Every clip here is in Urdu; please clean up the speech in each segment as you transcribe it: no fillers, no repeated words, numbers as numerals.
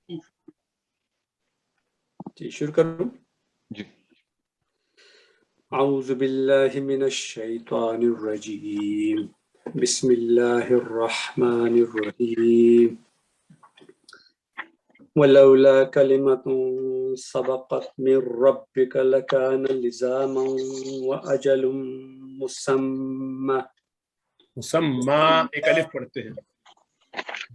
جی شروع کروں. جی. اعوذ باللہ من الشیطان الرجیم بسم اللہ الرحمن الرحیم ولولا کلمة سبقت من ربک لکان لزاما واجل مسمى. مسمى ایک الف پڑھتے ہیں,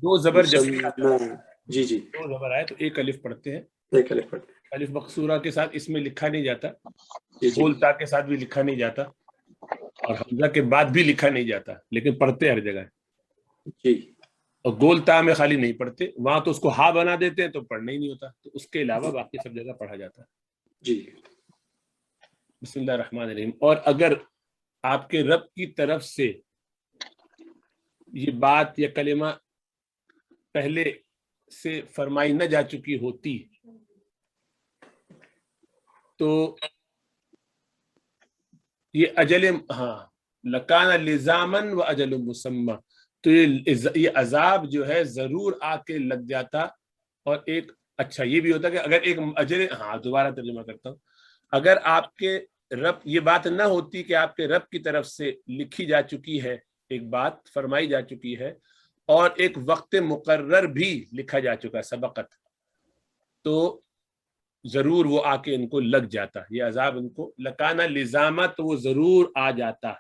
دو زبر جسمی آتا ہے. جی جی دو زبر آئے تو ایک الف پڑھتے ہیں. ایک الف پڑھتے ہیں. الف مقصورہ کے ساتھ اس میں لکھا نہیں جاتا, جی جی گول تا کے ساتھ بھی لکھا نہیں جاتا, اور حمزہ کے بعد بھی لکھا نہیں جاتا, لیکن پڑھتے ہر جگہ. جی اور گول تا میں خالی نہیں پڑھتے, وہاں تو اس کو ہا بنا دیتے ہیں تو پڑھنا ہی نہیں ہوتا, تو اس کے علاوہ باقی سب جگہ پڑھا جاتا ہے. جی. بسم اللہ الرحمن الرحیم. اور اگر آپ کے رب کی طرف سے یہ بات یا کلمہ پہلے سے فرمائی نہ جا چکی ہوتی تو یہ اجل لکان لزامن و اجل مسمى, تو یہ عذاب جو ہے ضرور آ کے لگ جاتا. اور ایک اچھا یہ بھی ہوتا کہ اگر ایک اجل, دوبارہ ترجمہ کرتا ہوں, اگر آپ کے رب, یہ بات نہ ہوتی کہ آپ کے رب کی طرف سے لکھی جا چکی ہے, ایک بات فرمائی جا چکی ہے, اور ایک وقت مقرر بھی لکھا جا چکا ہے, سبقت, تو ضرور وہ آ کے ان کو لگ جاتا, یہ عذاب ان کو لکانا لزامہ, تو وہ ضرور آ جاتا,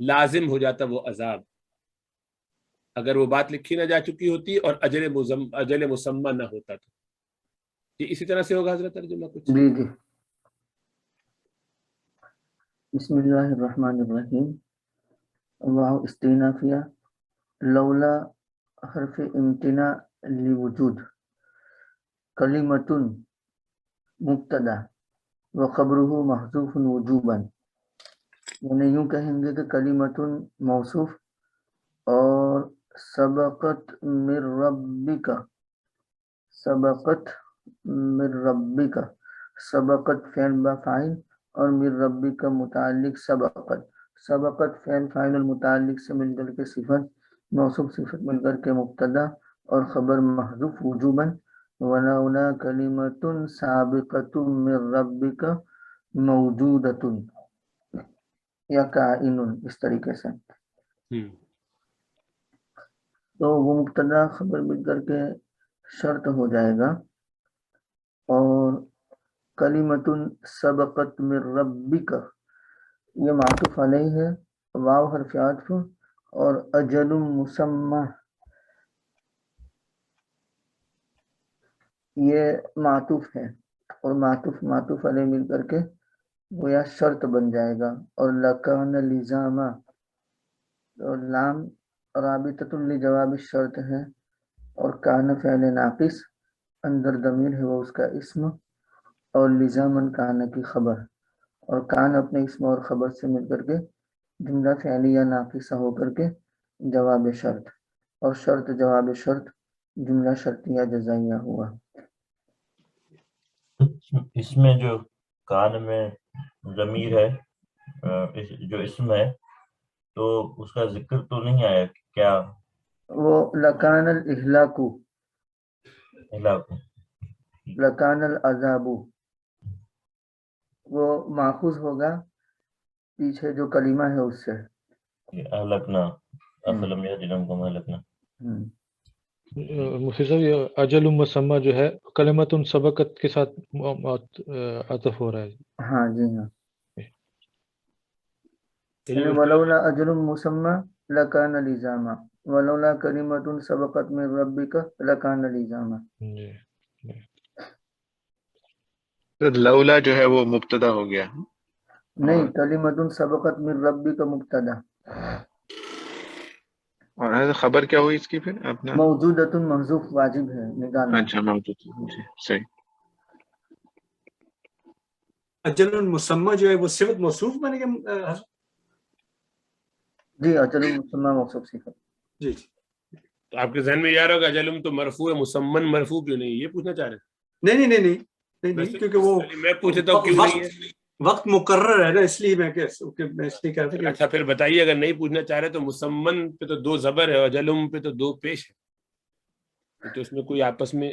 لازم ہو جاتا وہ عذاب, اگر وہ بات لکھی نہ جا چکی ہوتی اور اجل مسمى نہ ہوتا تو. یہ اسی طرح سے ہوگا حضرت ترجمہ کچھ. جی جی. بسم اللہ الرحمن الرحیم. واو استئنافیہ, لولا حرف امتناع لوجود, کلمۃ مبتدا وخبرہ محذوف وجوبا. یعنی یوں کہیں گے کہ کلمۃ موصوف اور سبقت من ربک, سبقت من ربک, سبقت فعل با فاعل اور من ربک متعلق سبقت, سبقت فعل فاعل المتعلق سے مل کر کے صفت, موصوف صفت مل کر کے مبتدا اور خبر محذوف وجوباً. ولولا کلمۃ سابقۃ من ربک موجودۃ یا کائن, اس طریقے سے. تو وہ مبتدا خبر مل کر کے شرط ہو جائے گا, اور کلمۃ سبقت من ربک یہ معطوف علیہ ہے, واو حرف عطف, اور اجل مسمى یہ معطوف ہے, اور معطوف علیہ مل کر کے وہ یا شرط بن جائے گا. اور لکان لزاما, اور لام رابطۃ لجواب الشرط ہے, اور کان فعل ناقص, اندر ضمیر ہے وہ اس کا اسم, اور لزامن کان کی خبر, اور کان اپنے اسم اور خبر سے مل کر کے جملہ فعلیہ ناقصہ ہو کر کے جواب شرط, اور شرط جواب شرط جملہ شرطیہ جزائیہ ہوا. اس میں جو کان میں ضمیر ہے, جو اسم ہے, تو اس کا ذکر تو نہیں آیا کیا؟ وہ لکان الاہلاک, لکان العذاب, وہ ماخوذ ہوگا پیچھے جو کلمہ ہے اس سے. اہلکنا افلم یجدکم اہلکنا. مفتی صاحب یہ اجل مسمى جو ہے کلمۃ سبقت کے ساتھ عطف ہو رہا ہے. ہاں جی ہاں. ولولا اجل مسمى لکان لزاما, ولولا کلمۃ سبقت من ربک لکان لزاما. لولا جو ہے وہ مبتدا ہو گیا. نہیں, کلمۃ سبقت من ربک مبتدا, اور خبر کیا ہوئی اس کی پھر اپنا؟ موجودۃ محذوف واجب ہے نکالنا. اچھا موجود, جی صحیح. اجل المسمى جو ہے وہ صفت موصوف بنے گا. جی اجل مسمى موصوف صفت. جی تو آپ کے ذہن میں یہ آ رہا ہوگا اجلم تو مرفوع ہے, مسمن مرفوع کیوں نہیں, یہ پوچھنا چاہ رہے ہیں؟ نہیں, کیونکہ وہ میں پوچھتا ہوں کیوں نہیں ہے, وقت مقرر ہے نا, اس لیے میں اس لیے کہہ رہا تھا. اچھا پھر بتائیے, اگر نہیں پوچھنا چاہ رہے تو مسمن پہ تو دو زبر ہے, اجلم پہ تو دو پیش ہے, تو اس میں کوئی آپس میں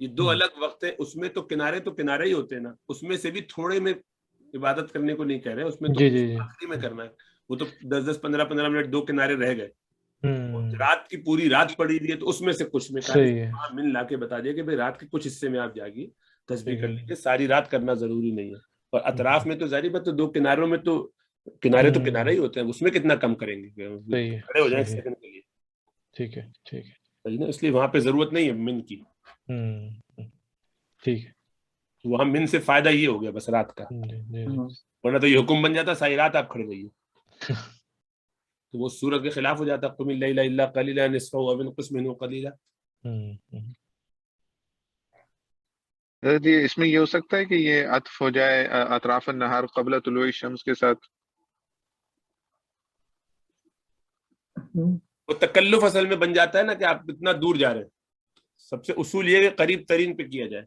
یہ دو الگ وقت ہے. اس میں تو کنارے ہی ہوتے ہیں نا, اس میں سے بھی تھوڑے میں عبادت کرنے کو نہیں کہہ رہے, اس میں تو آخری میں کرنا ہے. وہ تو 10 15 منٹ 2 کنارے رہ گئے, رات کی پوری رات پڑی ہوئی ہے, تو اس میں سے کچھ میں من لا کے بتا دیا کہ بھائی رات کے کچھ حصے میں آپ جاگیے, تسبیح کر لیجیے, ساری رات کرنا ضروری نہیں ہے. اور اطراف میں تو ظاہر بات, تو 2 کناروں میں تو کنارے ہی ہوتے ہیں, اس میں کتنا کم کریں گے, کھڑے ہو جائیں 1 سیکنڈ کے لیے. ٹھیک ہے, ٹھیک ہے, اس لیے وہاں پہ ضرورت نہیں ہے من کی. ٹھیک ہے, وہاں من سے فائدہ یہ ہو گیا بس رات کا, ورنہ تو یہ حکم بن جاتا ساری رات آپ کھڑے رہیے, تو وہ سورت کے خلاف ہو جاتا. قم اللیل الا قلیلا نصفہ او انقص منہ قلیلا. یہ اس میں یہ ہو سکتا ہے کہ یہ عطف ہو جائے اطراف النہار قبل طلوع الشمس کے ساتھ. وہ تکلف اصل میں بن جاتا ہے نا کہ آپ اتنا دور جا رہے ہیں. سب سے اصول یہ ہے کہ قریب ترین پہ کیا جائے,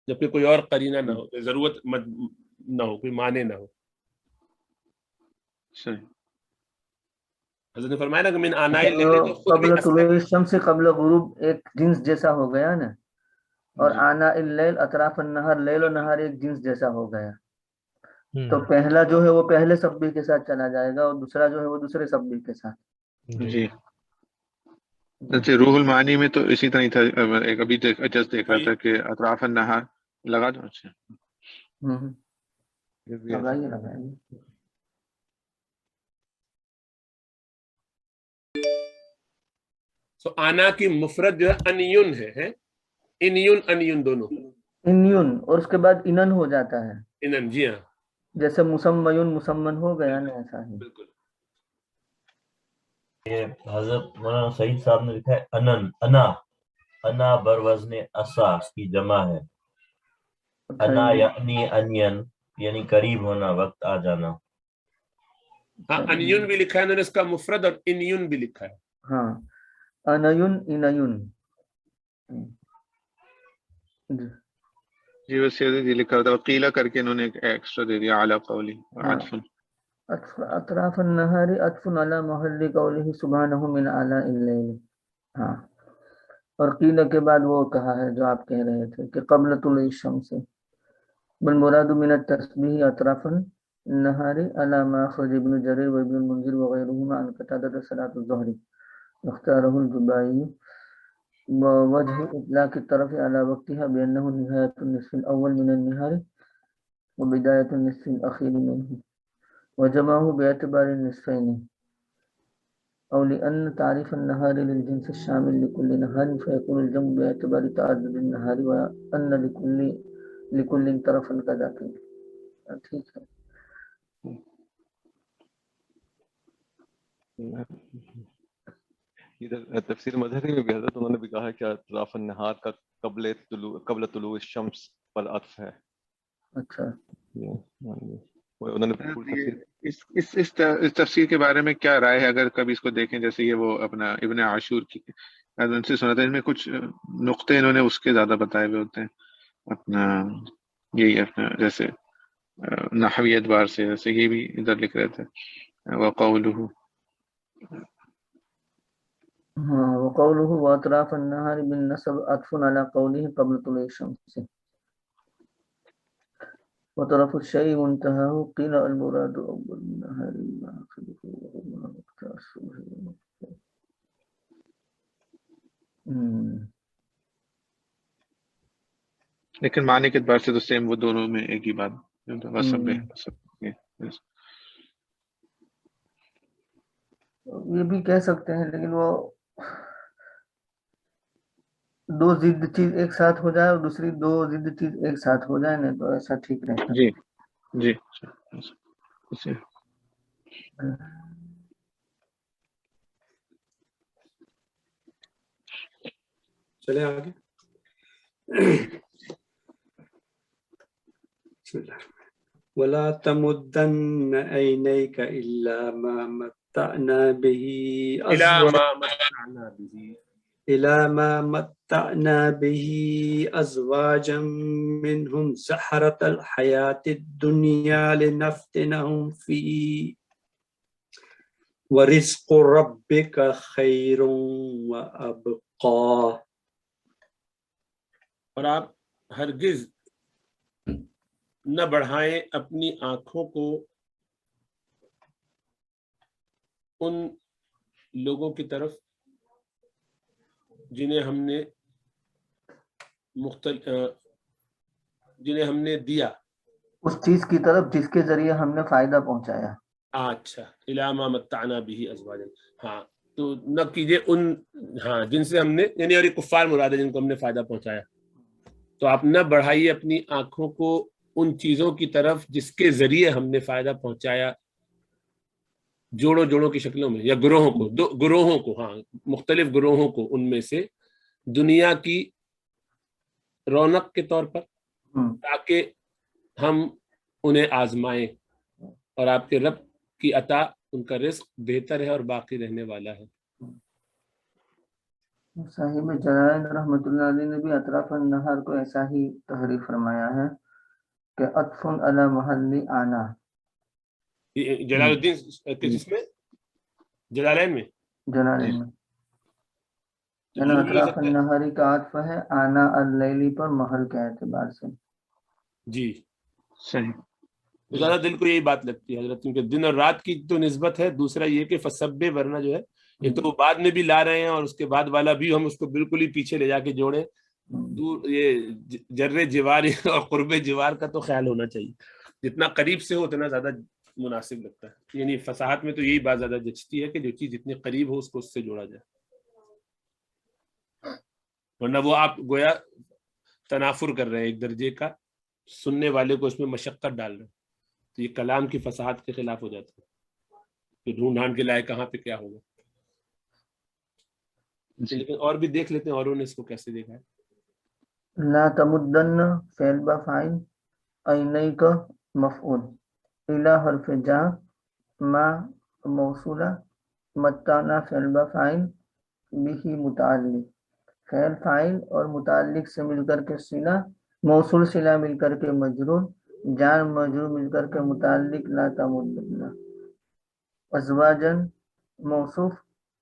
جبکہ کوئی اور قرینہ نہ ہو, ضرورت نہ ہو, کوئی معنی نہ ہو. صحیح. حضرت نے فرمایا نا کہ من آناء اللیل تو خود بھی قبل طلوع الشمس سے قبل غروب ایک جنس جیسا ہو گیا نا, اور آناء اللیل اطراف النہار, لیل و نہار ایک جنس جیسا ہو گیا. تو پہلا جو ہے وہ پہلے سبھی کے ساتھ چلا جائے گا, اور دوسرا جو ہے وہ دوسرے سبھی کے ساتھ. جی اچھا, روح المعانی میں تو اسی طرح تھا. ایک ابھی جسٹ دیکھ رہا تھا کہ اطراف النہار لگا دو. اچھا لگائیے. سو آنا کی مفرد جو ہے انیون ہے, انیون دونوں. انیون, اور اس کے بعد انن ہو جاتا ہے. انن, جی ہاں, جیسے مسمن مسمن ہو گیا نا, ایسا ہی. بالکل. یہ حضرت مولانا سعید صاحب نے لکھا ہے انا بروزن اسا کی جمع ہے. انا یعنی انین, یعنی قریب ہونا, وقت آ جانا. ہاں, انیون بھی لکھا ہے انہوں نے, اس کا مفرد, اور انیون بھی لکھا ہے. ہاں, انیون انیون. جی بس یہ لکھا ہوتا ہے, قیلا کر کے انہوں نے ایک ایکسٹرا دے دیا, اعلی قولی عطف. اطراف النہار عطف علی محل قولہ سبحانہ من آلاء اللیل. ہاں, اور قیل کے بعد وہ کہا ہے جو آپ کہہ رہے تھے کہ قبل طلوع الشمس. بالمراد من التسبیح اطراف النہار علی ما اخرج ابن جریر و ابن المنذر وغیرہما عن قتادہ صلاۃ الظہر اختارہ الجبائی ووجہ اطلاق الطرف على وقتها بأنه نهاية النصف الأول من النهار وبداية النصف الأخير منه, وجمعه باعتبار النصفين, أو لأن تعريف النهار للجنس الشامل لكل نهار فيكون الجمع باعتبار تعدد النهار وأن لكل طرفا كذاك. ٹھیک ہے. تفسیر مظہری میں بھی حضرت انہوں نے بھی کہا ہے کہ اطراف النہار کا قبل طلوع الشمس پر عطف ہے. اچھا, انہوں نے اس تفسیر کے بارے میں کیا رائے ہے, اگر کبھی اس کو دیکھیں, جیسے یہ وہ اپنا ابن عاشور کی ان سے سنا تھا, ان میں کچھ نقطے انہوں نے اس کے زیادہ بتائے ہوئے ہوتے ہیں, اپنا یہی اپنا جیسے نحوی اعتبار سے, جیسے یہ بھی ادھر لکھ رہے تھے وقولہ. ہاں, وقولہ واطراف النہار بالنصب عطف علی قولہ قبل طلوع الشمس, وطرف الشيء منتهاه قيل المراد أول النهار ما آخره وهو وقت الصبح. لیکن معنی کے اعتبار سے تو سیم وہ دونوں میں ایک ہی بات. یہ بھی کہہ سکتے ہیں, لیکن وہ دو ضد چیز ایک ساتھ ہو جائے اور دوسری دو ضد چیز ایک ساتھ ہو جائے نا, تو ایسا ٹھیک رہتا. جی جی چلے آگے. بسم اللہ. ولا تمدن عینیک الا ما متعنا به ازواجا منهم زهرة الحياة الدنيا لنفتنهم فيه ورزق ربك خير وابقى. اور آپ ہرگز نہ بڑھائیں اپنی آنکھوں کو ان لوگوں کی طرف جنہیں ہم نے دیا، اس چیز کی طرف جس کے ذریعے ہم نے فائدہ پہنچایا. اچھا، الی ما متعنا به ازواجا، ہاں تو نہ کیجیے ان، ہاں جن سے ہم نے، یعنی اور یہ کفار مراد ہے جن کو ہم نے فائدہ پہنچایا. تو آپ نہ بڑھائیے اپنی آنکھوں کو ان چیزوں کی طرف جس کے ذریعے ہم نے فائدہ پہنچایا، جوڑوں کی شکلوں میں، یا گروہوں کو، ہاں مختلف گروہوں کو، ان میں سے دنیا کی رونق کے طور پر، تاکہ ہم انہیں آزمائیں، اور آپ کے رب کی عطا، ان کا رزق بہتر ہے اور باقی رہنے والا ہے. صاحب جلالین رحمۃ اللہ علیہ نے بھی اطراف النہار کو ایسا ہی تحریر فرمایا ہے کہ عطف علی محل آنا. جلال الدین کس میں؟ جلالین میں. جلالین میں یعنی اطراف النہاری کا عطف ہے آنا اللیلی پر محل کے اعتبار سے. جی صحیح. زیادہ دل کو یہی بات لگتی ہے حضرت، کیونکہ دن اور رات کی تو نسبت ہے، دوسرا یہ کہ فسبے، ورنہ جو ہے ایک تو وہ بعد میں بھی لا رہے ہیں، اور اس کے بعد والا بھی ہم اس کو بالکل ہی پیچھے لے جا کے جوڑیں. دور یہ جر جوار اور قرب جوار کا تو خیال ہونا چاہیے، جتنا قریب سے ہو اتنا زیادہ مناسب لگتا ہے. یعنی فصاحت میں تو یہی بات زیادہ جچتی ہے کہ جو چیز جتنی قریب ہو اس کو اس سے جوڑا جائے، ورنہ وہ آپ گویا تنافر کر رہے ہیں ایک درجے کا، سننے والے کو اس میں مشقت ڈال رہے ہیں. تو یہ کلام کی فصاحت کے خلاف ہو جاتا ہے کہ ڈھونڈ ڈھانڈ کے لائے کہاں پہ کیا ہوگا. لیکن اور بھی دیکھ لیتے ہیں اوروں نے اس کو کیسے دیکھا ہے. لا تمدن فعل بفاعل عینیک مفعول الی حرف جا ما موصولہ متانا فعل بفاعل بھی متعلق، فعل فاعل اور متعلق سے مل کر کے صلہ، موصول صلہ مل کر کے مجرور، جار مجرور مل کر کے متعلق لا تمدن. ازواجن موصوف،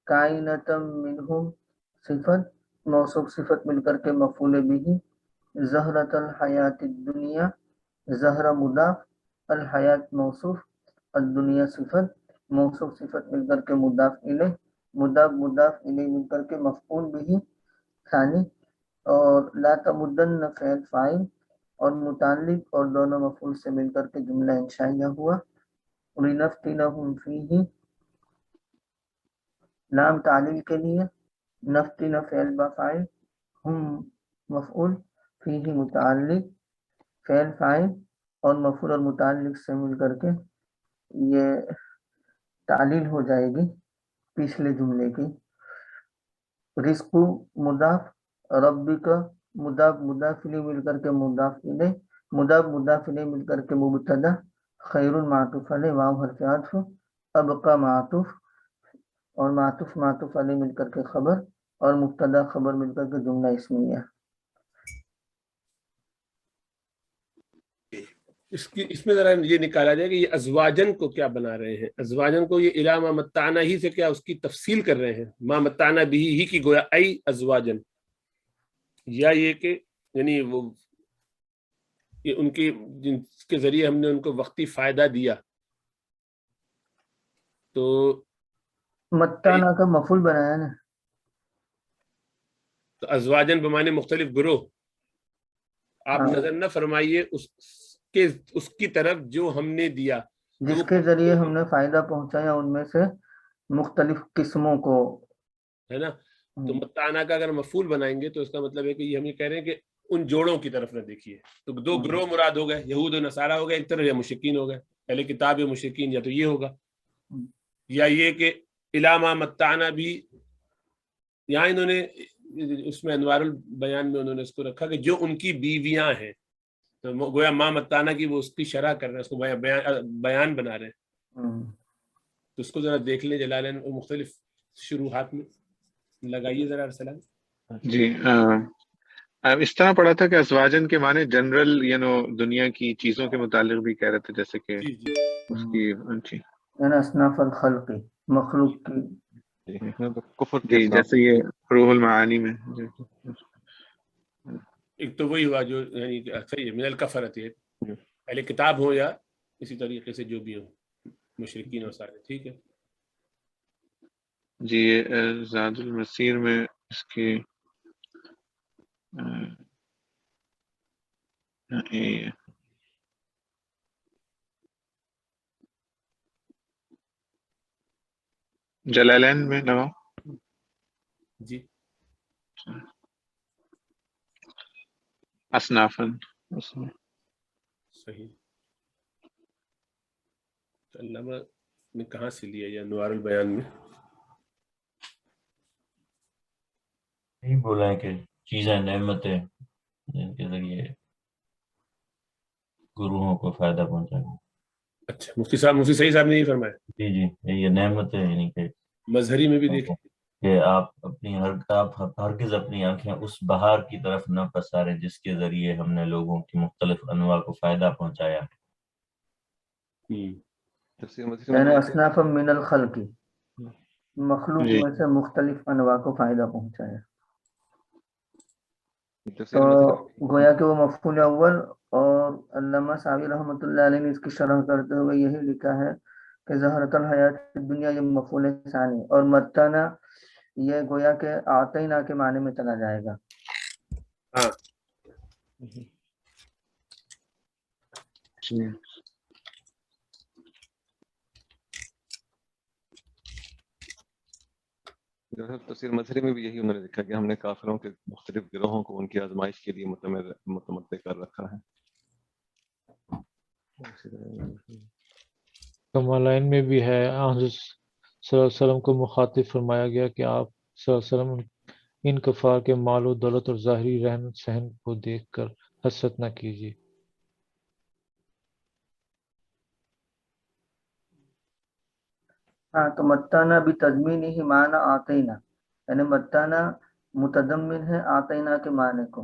کائنۃ منہم صفت، موصوف صفت مل کر کے مفعول بھی، زہرۃ الحیات الدنیا، زہرہ مضاف، الحیات موصوف، الدنیا صفت، موصوف صفت مل کر کے مضاف الیہ، مضاف الیہ مل کر کے مفعول بھی ثانی، اور لا تمدن فعل فاعل اور متعلق اور دونوں مفعول سے مل کر کے جملہ انشائیہ ہوا. لنفتنہم فیہ، لام تعلیل کے لیے، نفتن فعل بفاعل، ہم مفعول، فیہ متعلق، فعل فاعل اور مفعول اور متعلق سے مل کر کے یہ تعلیل ہو جائے گی پچھلے جملے کی. رزق مضاف، ربک مضاف، مضاف الیہ مل کر کے مضاف الیہ، مضاف الیہ مل کر کے مبتدا، خیر معطوف علیہ، واو حرف عطف، ابقى معطوف، اور معطوف علیہ مل کر کے خبر، اور مبتدا خبر مل کر کے جملہ اسمیہ. اس میں ذرا یہ نکالا جائے کہ یہ ازواجن کو کیا بنا رہے ہیں. ازواجن کو یہ الی ما متعنا ہی سے کیا اس کی تفصیل کر رہے ہیں، ما متعنا بھی ہی کی گویا ای ازواجن، یا یہ کہ یعنی وہ یہ ان کی جن کے ذریعے ہم نے ان کو وقتی فائدہ دیا. تو متانا کا مفعول بنایا نا، تو ازواجن بمانے مختلف گروہ. آپ نظر نہ فرمائیے اس کی طرف جو ہم نے دیا، جس کے ذریعے ہم نے فائدہ پہنچایا ان میں سے مختلف قسموں کو، ہے نا. تو متانا کا اگر مفعول بنائیں گے تو اس کا مطلب ہے کہ یہ ہم یہ کہہ رہے ہیں کہ ان جوڑوں کی طرف نہ دیکھیے. تو دو گروہ مراد ہو گئے، یہود و نصارہ ہو گئے ایک طرف، یا مشرکین ہو گئے، اہل کتاب یا مشرکین، یا تو یہ ہوگا، یا یہ کہ الی ما متعنا بھی. یہاں انہوں نے اس میں انوار البیان میں انہوں نے اس کو رکھا کہ جو ان کی بیویاں ہیں، تو گویا ما متانا کی وہ اس کی شرح کر رہے ہیں، اس کو بیان بنا رہے ہیں. تو اس کو ذرا دیکھ لیں جلالین مختلف شروحات میں لگائیے ذرا ارسلان. جی اس طرح پڑھا تھا کہ ازواجن کے معنی جنرل دنیا کی چیزوں کے متعلق بھی کہہ رہے تھے، جیسے کہ اس کی اصناف الخلق، مخلوق کی، جی جیسے یہ روح المعانی میں. ٹھیک, تو وہی ہوا جو یعنی صحیح ہے, من الکفرت ہے, پہلے کتاب ہو یا اسی طریقے سے جو بھی ہو مشرکین اور سارے. ٹھیک ہے جی یہ زاد المسیر میں اس کی یہ جلالین میں لگاؤ. جی, اصنافن. صحیح. تو علامہ نے کہاں سے لیا یا انوار البیان میں؟ یہی بولا ہے کہ چیزیں نعمتیں جن کے ذریعے گروہوں کو فائدہ پہنچائیں گے. اچھا, مفتی صحیح صاحب نے یہ فرمایا. جی جی یہ نعمتیں یعنی کہ مظہری میں بھی دیکھیں کہ آپ ہرگز اپنی آنکھیں اس بہار کی طرف نہ پساریں جس کے ذریعے ہم نے لوگوں کی مختلف انواع کو فائدہ پہنچایا. یعنی اصناف من الخلق, مخلوق جی. میں سے مختلف انواع کو فائدہ پہنچایا. تو گویا کہ وہ مفعول اول, اور علامہ ساوی رحمۃ اللہ علیہ نے اس کی شرح کرتے ہوئے یہی لکھا ہے کہ زہرۃ الحیات دنیا یہ مفعول ثانی, اور متنا یہ گویا کہ آتینا کے معنی میں چلا جائے گا. ہاں تفسیر مظہری میں بھی یہی انہوں نے لکھا کہ ہم نے کافروں کے مختلف گروہوں کو ان کی آزمائش کے لیے متمدع کر رکھا ہے. کمالین میں بھی ہے, حضرت صلی اللہ علیہ وسلم کو مخاطب فرمایا گیا کہ آپ صلی اللہ علیہ وسلم ان کفار کے مال و دولت اور ظاہری رہن سہن کو دیکھ کر حسرت نہ کیجیے. ہاں, تو متانا بھی تضمین ہی معنی آتینا, یعنی متانا متضمن ہے آتینا کے معنی کو.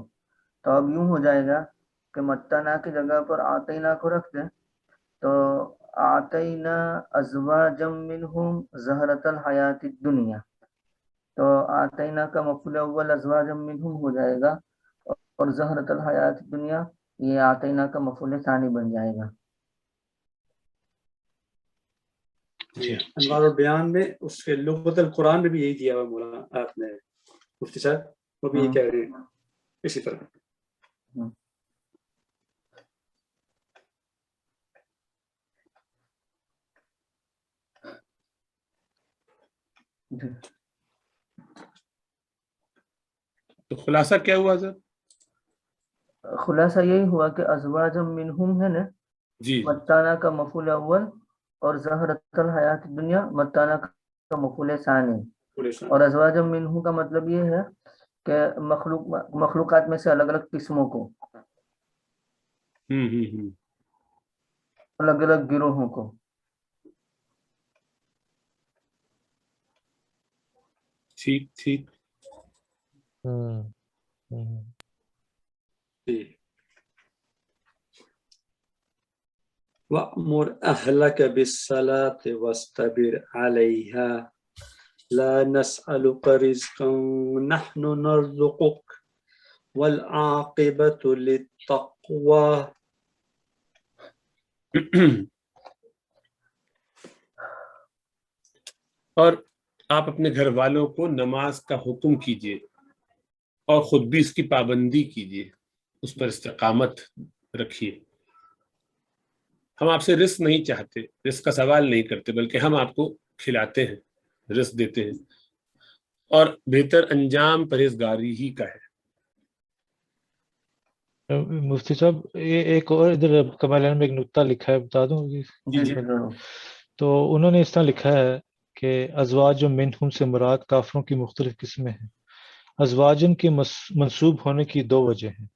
تو اب یوں ہو جائے گا کہ متانا کی جگہ پر آتینا کو رکھ دیں, تو آتینا ازواجا منہم زہرۃ الحیات الدنیا, تو آتینا کا مفعول اول ازواجا منہم ہو جائے گا, اور زہرۃ الحیات الدنیا یہ آتینا کا مفعول ثانی بن جائے گا. جی انوار البیان میں اس کے لغت القرآن میں بھی یہی دیا ہوا مولانا آپ نے مفتی صاحب, وہ بھی یہ کہہ رہے ہیں اسی طرح. تو خلاصہ کیا ہوا سر؟ خلاصہ یہی ہوا کہ ازواج منہم ہے نا, جی متانا کا مفعول اول, اور زہرۃ الحیات الدنیا متانا کا مفعول ثانی. اور ازواج منہم کا مطلب یہ ہے کہ مخلوقات میں سے الگ الگ قسموں کو, الگ الگ گروہوں کو. ٹھیک ٹھیک. وَأْمُرْ أَهْلَكَ بِالصَّلَاةِ وَاصْطَبِرْ عَلَيْهَا لَا نَسْأَلُكَ رِزْقًا نَحْنُ نَرْزُقُكَ وَالْعَاقِبَةُ لِلتَّقْوَى. اور آپ اپنے گھر والوں کو نماز کا حکم کیجیے اور خود بھی اس کی پابندی کیجیے, اس پر استقامت رکھیے. ہم آپ سے رزق نہیں چاہتے, رزق کا سوال نہیں کرتے, بلکہ ہم آپ کو کھلاتے ہیں, رزق دیتے ہیں, اور بہتر انجام پرہیزگاری ہی کا ہے. مفتی صاحب یہ ایک اور ادھر کمالین میں ایک نقطہ لکھا ہے, بتا دوں گی. تو انہوں نے اس طرح لکھا ہے کہ ازواج و منہم سے مراد کافروں کی مختلف قسمیں ہیں. ازواجن کے منسوب ہونے کی دو وجہ ہیں.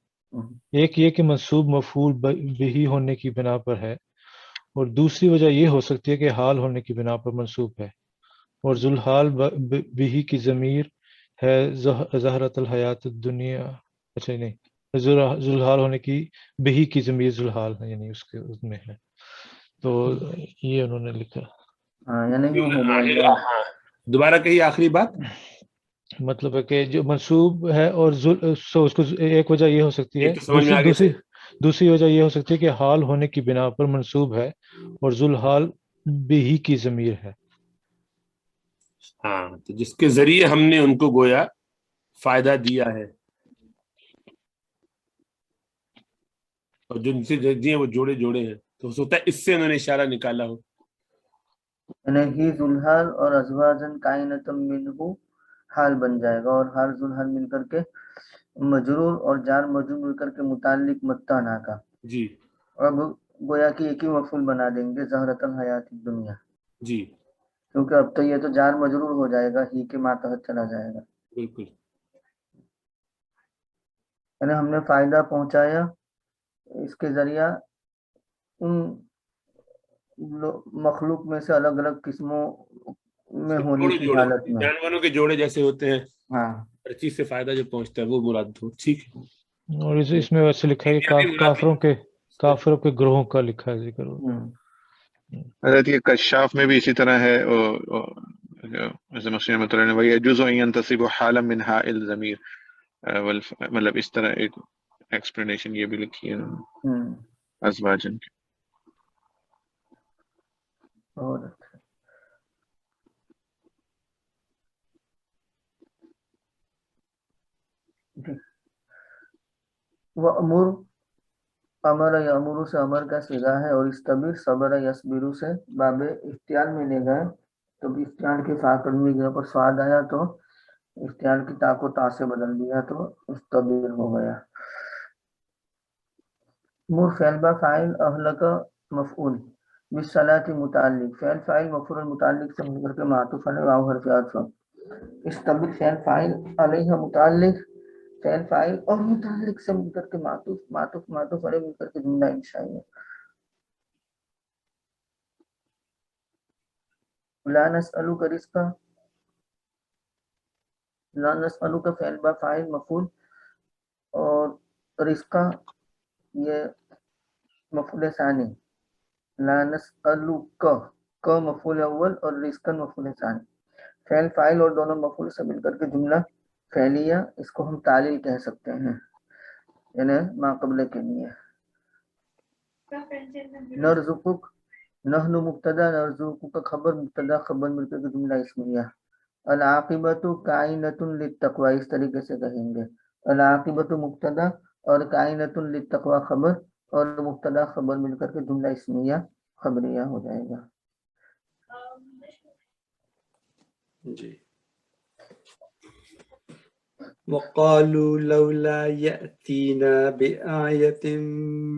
ایک یہ کہ منسوب مفعول بہی ہونے کی بنا پر ہے, اور دوسری وجہ یہ ہو سکتی ہے کہ حال ہونے کی بنا پر منسوب ہے. اور ذوالحال بہی کی ضمیر ہے زہرۃ الحیات الدنیا, اچھا نہیں, ذوالحال ہونے کی بہی کی ضمیر ذوالحال ہے, یعنی اس کے اس میں ہے. تو یہ انہوں نے لکھا. یعنی یوں ہو جائے گا. دوبارہ کہیے آخری بات. مطلب ہے کہ جو منصوب ہے اور سو اس کو ایک وجہ یہ ہو سکتی ہے، ایک تو سمجھ میں آ گئی دوسری وجہ یہ ہو سکتی ہے کہ حال ہونے کی بنا پر منصوب ہے اور ذوالحال بھی ہی کی ضمیر ہے. ہاں، تو جس کے ذریعے ہم نے ان کو گویا فائدہ دیا ہے، اور جن سے دیے وہ جوڑے جوڑے ہیں، تو ہو سکتا ہے اس سے انہوں نے اشارہ نکالا ہو. یعنی ہی ذوالحال اور ازواجن کائنتم منہ حال بن جائے گا، اور حال ذوالحال مل کر کے مجرور اور جار مجرور مل کر کے متعلق متانا کا. جی اب گویا کہ ایک ہی مفعول بنا دیں گے زہرۃ الحیات الدنیا، جی کیونکہ اب تو یہ تو جار مجرور ہو جائے گا، ہی کے ماتحت چلا جائے گا. بالکل. یعنی ہم نے فائدہ پہنچایا اس کے ذریعہ ان مخلوق میں سے الگ الگ قسموں میں ہونے جوڑے کی جوڑے حالت میں. جانوروں کے جوڑے جیسے ہوتے ہیں، ہاں ہر چیز سے فائدہ جو پہنچتا ہے وہ مراد ہو. ٹھیک ہے. اور اس میں ویسے لکھا ہے کہ کافروں کے گروہوں کا لکھا ہے ذکر. حضرت یہ کشاف میں بھی اسی طرح ہے، جیسے مسلم نے وہی جزء ينتصب حالا من حاء الضمیر، مطلب اس طرح ایک ایکسپلینیشن یہ بھی لکھی ہے ازواجن کی. بہت اچھا. وَأْمُرْ، امر یامر سے امر کا صیغہ ہے، اور استبر صبر یصبر سے باب افتعال میں لے گئے، تو افتعال کے فاقد میں گیا پر سواد آیا تو افتعال کی تا کو تا سے بدل دیا تو استبر ہو گیا. مر فعل با فاعل اہلک مفعول بالصلاۃ متعلق، فعل فاعل مفعول متعلق سے مل کر کے معطوف علیہ واو حرف عطف. استبر فعل فاعل علیہ متعلق، فعل فاعل اور متعلق سے مل کر کے معطوف علیہ مل کر کے جملہ انشائیہ. لا نسألک رزقا، لا نسألک فعل با فاعل مفعول، اور رزقا یہ مفعول ثانی. لا نسألک کا مفعول اول اور رزقا مفعول ثانی. فعل فاعل اور دونوں مفعول سے مل کر کے جملہ فعلیہ، اس کو ہم تعلیل کہہ سکتے ہیں، یعنی ما قبل کے لیے. نرزقک، نحن مبتدا، نرزقک کا خبر، مبتدا خبر مل کر کے جملہ اسمیہ. العاقبۃ کائنۃ للتقوی، اس طریقے سے کہیں گے. العاقبۃ مبتدا اور کائنۃ للتقوی خبر، اور مبتدا خبر مل کر کے جملہ اسمیہ خبریہ ہو جائے گا. جی. وقالوا لولا يأتينا بآية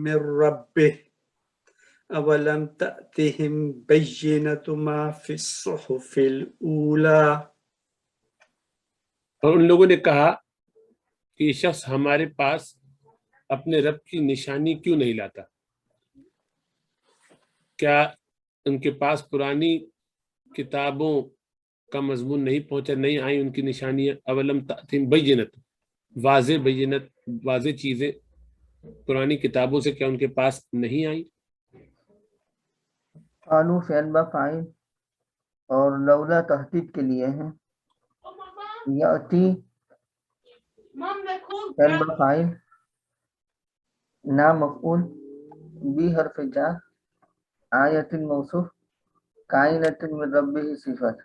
من ربه أولم تأتهم بينة ما في الصحف الأولى. اور ان لوگوں نے کہا کہ یہ شخص ہمارے پاس اپنے رب کی نشانی کیوں نہیں لاتا؟ کیا ان کے پاس پرانی کتابوں کا مضمون نہیں پہنچا، نہیں آئی ان کی نشانیاں؟ اولم تأتهم بینت، واضح چیزیں پرانی کتابوں سے کیا ان کے پاس نہیں آئی؟ قالوا فعل با فاعل اور لولا تحقیق کے لیے ہیں. یاتی فعل با فاعل، نا مفعول، بی حرف جار، آیت موصوف، کائنۃ من ربہ صفت،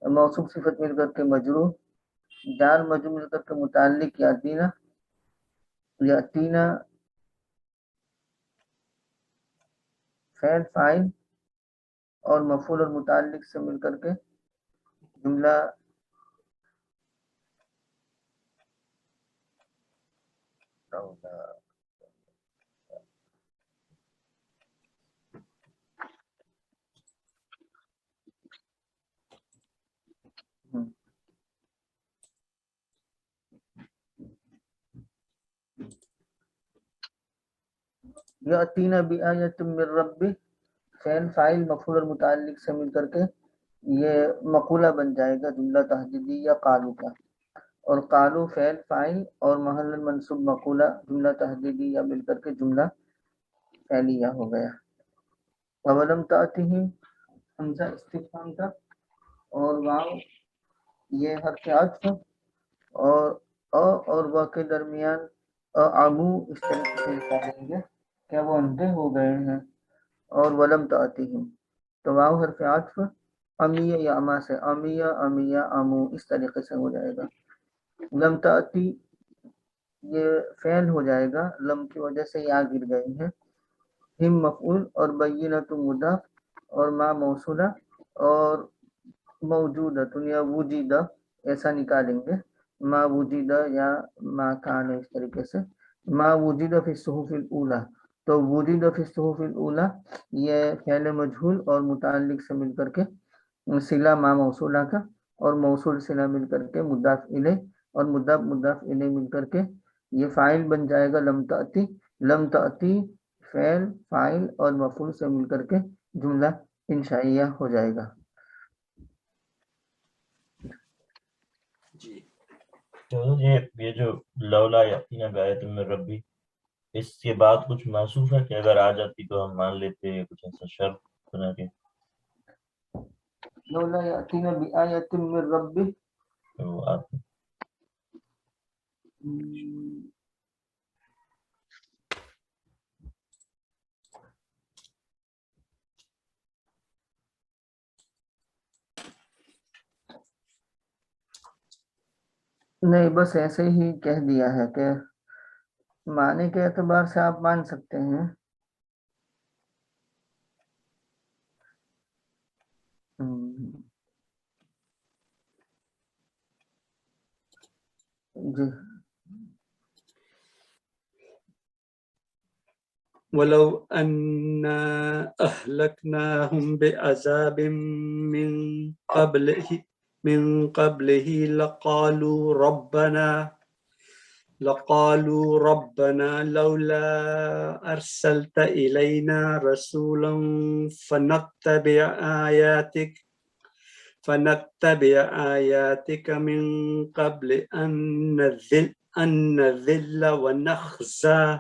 موصوف صفت مل کر کے مجرور، جار مجرور مل کر کے متعلق یاتینا. یاتینا فعل فاعل اور مفعول اور متعلق سے مل کر کے جملہ یاتینا بآیۃ من ربہ، فعل فاعل مفعول اور متعلق سے مل کر کے یہ مقولہ بن جائے گا جملہ تحدیدی یا قالو کا. اور قالو فعل فاعل اور محل منصوب مقولہ جملہ تحدیدی یا مل کر کے جملہ فعلیہ ہو گیا. اولم تأتہم حمزہ استفہام کا، اور واو یہ حرف عطف اور وہ کے درمیان عمو اس طریقے سے نکالیں گے کیا وہ اندھے ہو گئے ہیں، اور ولم تأتیہم تو واو حرف عطف امیہ یا اما سے امیہ امو اس طریقے سے ہو جائے گا. لم تأتی یہ فعل ہو جائے گا، لم کی وجہ سے یا گر گئی ہے، ہم مفعول اور بینۃ مضاف اور ما موصولہ اور موجودہ یا وجودہ ایسا نکالیں گے، ما وجودہ یا ما کان اس طریقے سے. ما وجودہ فی الصحف الاولی تو وجودہ فی الصحف الاولی یہ فعل مجہول اور متعلق سے مل کر کے صلہ ما موصولہ کا اور موصول صلہ مل کر کے مضاف الیہ اور مضاف الیہ مل کر کے یہ فاعل بن جائے گا لم تأتی. لم تأتی فعل فاعل اور مفعول سے مل کر کے جملہ انشائیہ ہو جائے گا. جی تو یہ جو لولا یقینا بآیت من ربی اس کے بعد کچھ محسوس ہے کہ اگر آ جاتی تو ہم مان لیتے، کچھ ایسا شرط بنا کے لولا یأتینا بآیۃ من ربہ تو آپ نہیں بس ایسے ہی کہہ دیا ہے کہ معنی کے اعتبار سے آپ مان سکتے ہیں. جی ولو أنا أهلكناهم بعذاب من قبله لقالوا ربنا لولا أرسلت إلينا رسولا فنتبع آياتك من قبل أن نذل ونخزى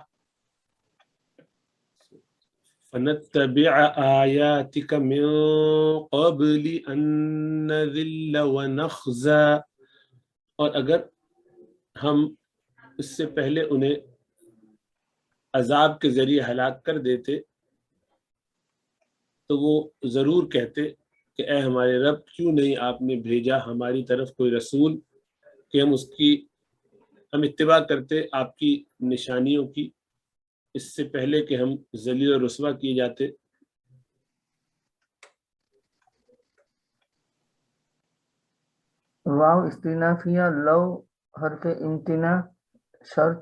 فنتبع آیاتک من قبل ان نذل ونخزى، اور اگر ہم اس سے پہلے انہیں عذاب کے ذریعے ہلاک کر دیتے تو وہ ضرور کہتے کہ اے ہمارے رب کیوں نہیں آپ نے بھیجا ہماری طرف کوئی رسول کہ ہم اتباع کرتے آپ کی نشانیوں کی اس سے پہلے کہ ہم ذلیل و رسوا کیے جاتے. واو استینافیہ، لو حرف امتناع شرط،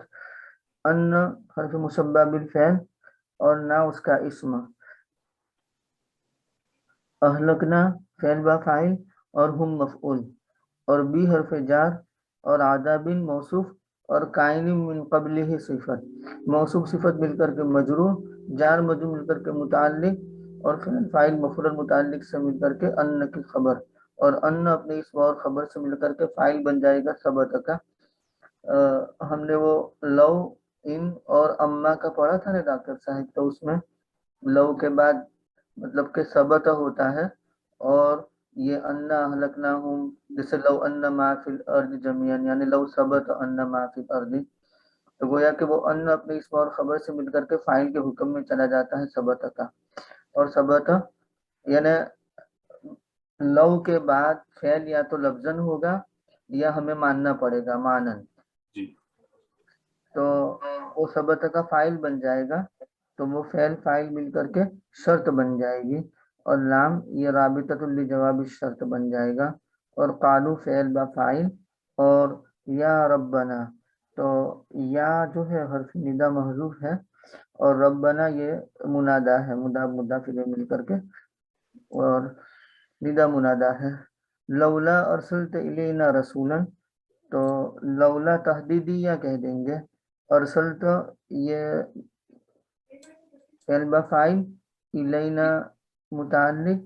ان حرف مشبہ بالفعل اور نہ اس کا اسم، اہلکنا فعل با فاعل اور ہم مفعول اور بی حرف جار اور عذاب موصوف اور کائن من قبلہ صفت، موصوف صفت مل کر کے مجرور، جار مجرور مل کر کے متعلق اور فعل فاعل مفعول متعلق سے مل کر کے ان کی خبر، اور ان اپنے اسم اور خبر سے مل کر کے فاعل بن جائے گا ثبت کا. ہم نے وہ لو ان اور اما کا پڑھا تھا نا ڈاکٹر صاحب، تو اس میں لو کے بعد مطلب کہ ثبت ہوتا ہے اور یہ انا اہلکناہم جیسے لو ان ما فی الارض جميعا یعنی لو ثبت ان ما فی الارض، تو گویا کہ وہ ان اپنے اسم اور خبر سے مل کر کے فاعل کے حکم میں چلا جاتا ہے ثبت کا. اور ثبت یعنی لو کے بعد فعل یا تو لفظاً ہوگا یا ہمیں ماننا پڑے گا مانن، تو وہ ثبت کا فاعل بن جائے گا تو وہ فعل فاعل مل کر کے شرط بن جائے گی، اور لام یہ رابطۃ لجواب الشرط بن جائے گا، اور قالو فعل با فاعل اور یا ربنا تو یا جو ہے حرف ندا محذوف ہے اور ربنا یہ منادا ہے، مضاف الیہ مل کر کے اور ندا منادا ہے. لولا ارسلت الینا رسولا تو لولا تحدیدیہ کہہ دیں گے، ارسلت یہ فعل با فاعل الینا متعلق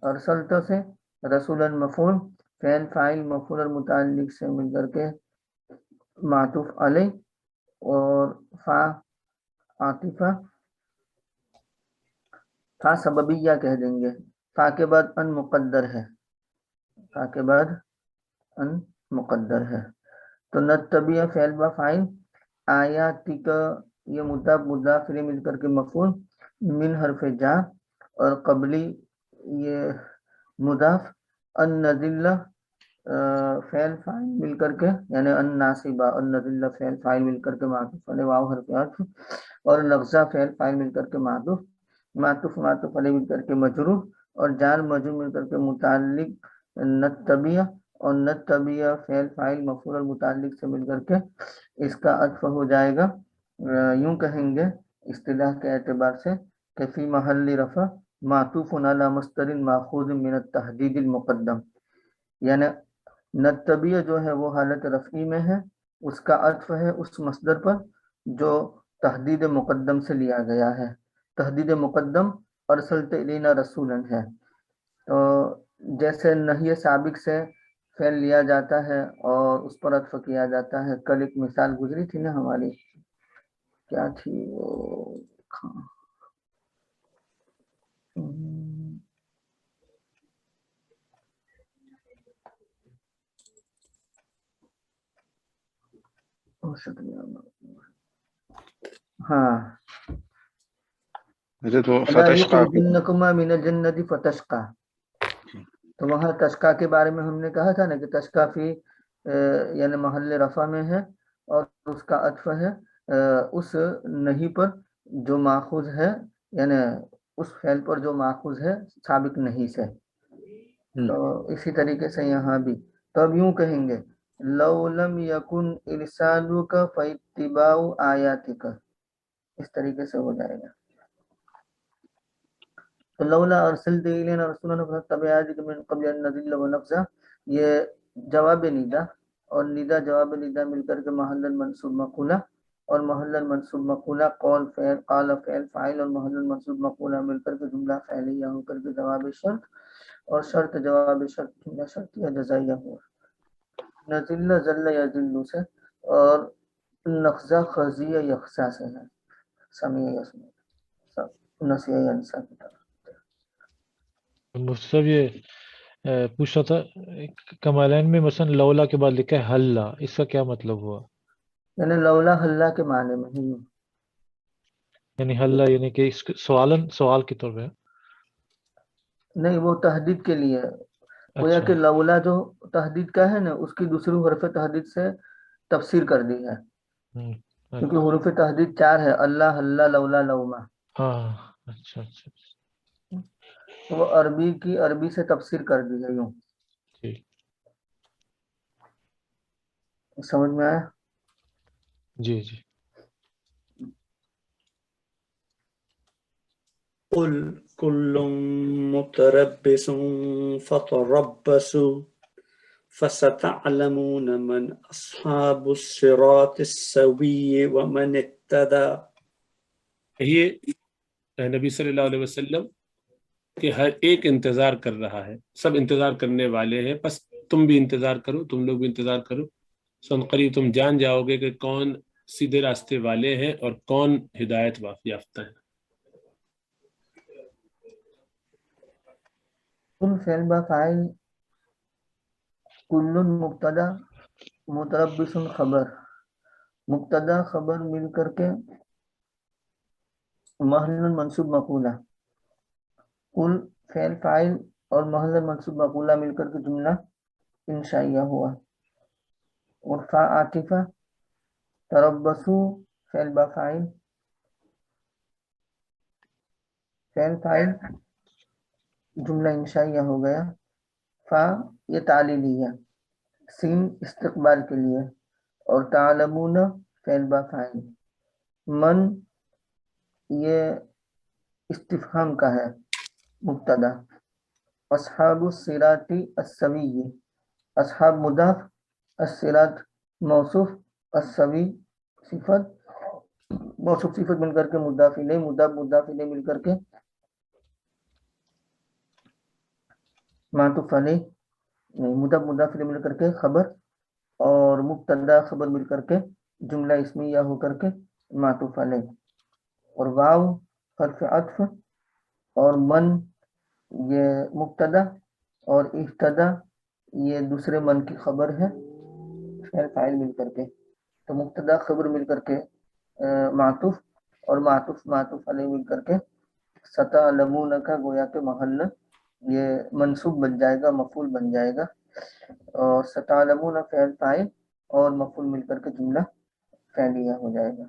ارسلت سے، رسولا مفعول فعل فاعل مفعول اور متعلق سے مل کر کے معطوف علیہ اور فا عاطفہ، فا سببیہ کہہ دیں گے، فا کے بعد ان مقدر ہے، فا کے بعد ان مقدر ہے. تو نتبع فعل با فاعل، آیاتی کا یہ مضاف مضاف الیہ مل کر کے مفعول، من حرف جار، اور قبلی یہ مضاف، النذلہ فعل فاعل مل کر کے یعنی الناصبہ، النذلہ فعل فاعل مل کر کے معطوف علیہ واو حرف عطف، اور نغزہ فعل فاعل مل کر کے معطوف، معطوف علیہ مل کر کے مجرور، اور جار مجرور مل کر کے متعلق نتبع، اور نتبع فعل فاعل مفعول اور متعلق سے مل کر کے اس کا عطف ہو جائے گا، یوں کہیں گے اصطلاح کے اعتبار سے کہ فی محل رفع معطوف علی مصدر ماخوذ من التحدید المقدم، یعنی نتبع جو ہے وہ حالت رفعی میں ہے، اس کا عطف ہے اس مصدر پر جو تحدید مقدم سے لیا گیا ہے، تحدید مقدم ارسلت الینا رسولا ہے، تو جیسے نہی سابق سے فعل لیا جاتا ہے اور اس پر عطف کیا جاتا ہے، کل ایک مثال گزری تھی نا ہماری، کیا تھی وہ، ہاں حضرت وہ فتشقا من الجنت فتشقا، تو وہاں تشقا کے بارے میں ہم نے کہا تھا نا کہ تشقا فی یعنی محل رفع میں ہے، اور اس کا عطف ہے اس نہیں پر جو ماخوذ ہے، یعنی اس فعل پر جو ماخوذ ہے سابق نہیں سے، تو اسی طریقے سے یہاں بھی، تو اب یوں کہیں گے لو لم یکن ارسالک فاتباع آیاتک، اس طریقے سے ہو جائے گا، تو لولا ارسلت الینا رسولا فنتبع آیاتک من قبل ان نذل ونخزى، یہ جواب ندا، اور ندا جواب ندا مل کر کے محل منصوب مقولہ، اور محل منصوب مقولہ قول فعل قال فعل فاعل، اور محل منصوب مقولہ مل کر کے جملہ فعلیہ ہو کر کے جواب شرط، اور شرط جواب شرط جملہ شرطیہ جزائیہ ہوا، نذل ذل یذل سے، اور نخزہ خزیہ یخزا سے ہے، سمیع یسمع نسیہ ینسیٰ کی طرح۔ مفتی صاحب یہ پوچھا تھا کمالین میں مثلا لولا کے بعد لکھا ہے حلا، اس کا کیا مطلب ہوا؟ یعنی لولا حلا کے معنی میں ہی، یعنی حلا یعنی کہ سوال کے طور پہ نہیں وہ تحدید کے لیے، گویا کہ اچھا لولا جو تحدید کا ہے نا اس کی دوسری حرف تحدید سے تفسیر کر دی ہے، کیونکہ حروف تحدید 4 ہے، اللہ اللہ لولا لوما، ہاں اچھا اچھا وہ عربی کی عربی سے تفسیر کر دی ہے، یوں ٹھیک، سمجھ میں آیا؟ جی جی قل كل متربص فتربصوا فستعلمون من أصحاب الصراط السوي ومن اهتدى، یہ نبی صلی اللہ علیہ وسلم کہ ہر ایک انتظار کر رہا ہے، سب انتظار کرنے والے ہیں، بس تم بھی انتظار کرو، تم لوگ بھی انتظار کرو، سن قریب تم جان جاؤ گے کہ کون سیدھے راستے والے ہیں اور کون ہدایت یافتہ ہیں۔ کل فعل با فاعل، کل مبتدا، متربص خبر، مبتدا خبر مل کر کے محل منصوب مقولہ، کل فعل فاعل اور محل منصوب مقولہ مل کر کے جملہ انشائیہ ہوا، اور فا عاطفہ، تربصوا فعل با فاعل، فعل فاعل جملہ انشائیہ ہو گیا، فا یہ تعلیلی ہے، سین استقبال کے لیے، اور تعلمون فعل با فاعل، من یہ استفہام کا ہے مبتدا، اصحاب الصراط السوی، اصحاب مضاف، الصراط موصوف، السوی صفت، موصوف صفت مل کر کے مضاف الیہ، مضاف الیہ مل کر کے معطوف علیہ، نہیں مضاف الیہ مل کر کے خبر، اور مبتدا خبر مل کر کے جملہ اسمیہ ہو کر کے معطوف علیہ، اور واو حرف عطف، اور من یہ مبتدا، اور اہتدا یہ دوسرے من کی خبر ہے، فعل فاعل مل کر کے، تو مبتدا خبر مل کر کے معطوف، اور معطوف معطوف علیہ مل کر کے ستعلمون کا گویا کہ محل یہ منصوب بن جائے گا، مفعول بن جائے گا، اور ستعلمون فعل فاعل اور مفعول مل کر کے جملہ فعلیہ ہو جائے گا۔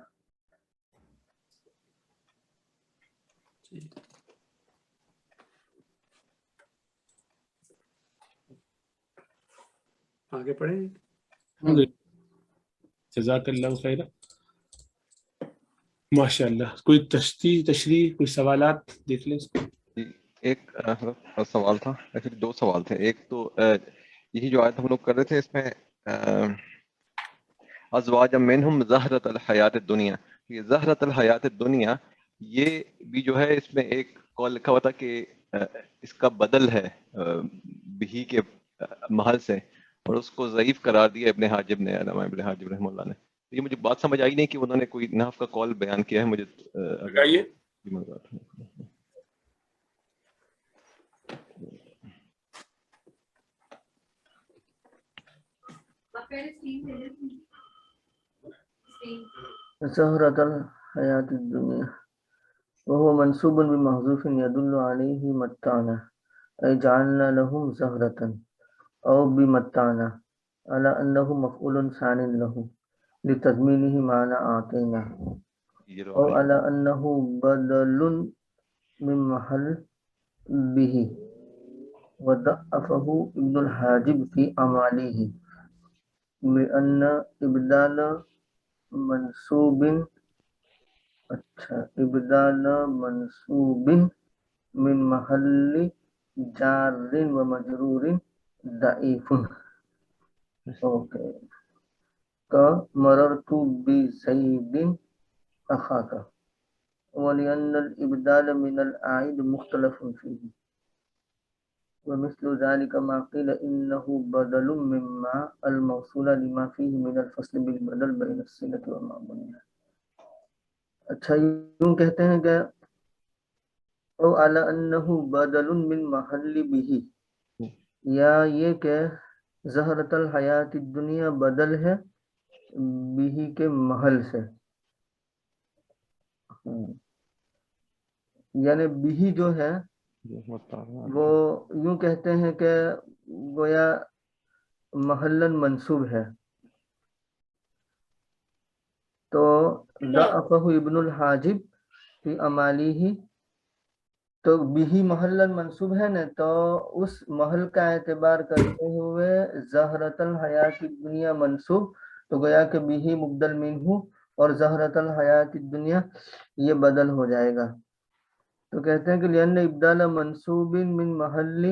آگے پڑھیں۔ جزاک اللہ خیر، ماشاء اللہ۔ کوئی تشریح کوئی سوالات دیکھ لیں اس کو۔ ایک سوال تھا، ایکچولی دو سوال تھے۔ ایک تو یہی جو آیت ہم لوگ کر رہے تھے، اس میں ازواج منہم زہرۃ الحیات الدنیا، یہ زہرۃ الحیات الدنیا یہ بھی جو ہے اس میں ایک قول لکھا ہوا تھا کہ اس کا بدل ہے بھی کے محل سے، اور اس کو ضعیف قرار دیا ابن حاجب نے، علامہ ابن حاجب رحمہ اللہ نے۔ یہ مجھے بات سمجھ آئی نہیں کہ انہوں نے کوئی نحو کا قول بیان کیا ہے، مجھے بتائیے۔ زہرۃ الحیات الدنیا وهو منصوب بمحذوف يدل عليه متعنا أي جعلنا لهم زهرة أو بمتعنا على أنه مفعول ثان له لتضمينه معنى أعطينا، أو على أنه بدل من محل به، وضعفه ابن الحاجب في أعماله بأن إبدال منصوب ابدال منصوب من محل جار و مجرور ضعیف کا مررت بزید اخاک، ولأن الابدال من العائد مختلف فيه، ومثل ذلك ما قيل إنه بدل مما الموصول لما فيه من الفصل بالبدل بين الصلة وما بنيها۔ اچھا یوں کہتے ہیں کہ او علی انہ بدل من محل به، یا یہ کہ زہرۃ الحیات الدنیا بدل ہے به کے محل سے، یعنی به جو ہے وہ یوں کہتے ہیں کہ گویا محلن منصوب ہے، تو ضعفہ ابن الحاجب فی امالیہ، تو بھی محلن منصوب ہے نا، تو اس محل کا اعتبار کرتے ہوئے زہرۃ الحیات الدنیا منصوب، تو گویا کہ بھی مبدل منہ اور زہرۃ الحیات الدنیا یہ بدل ہو جائے گا۔ تو کہتے ہیں کہ لأن ابدال منصوب من محل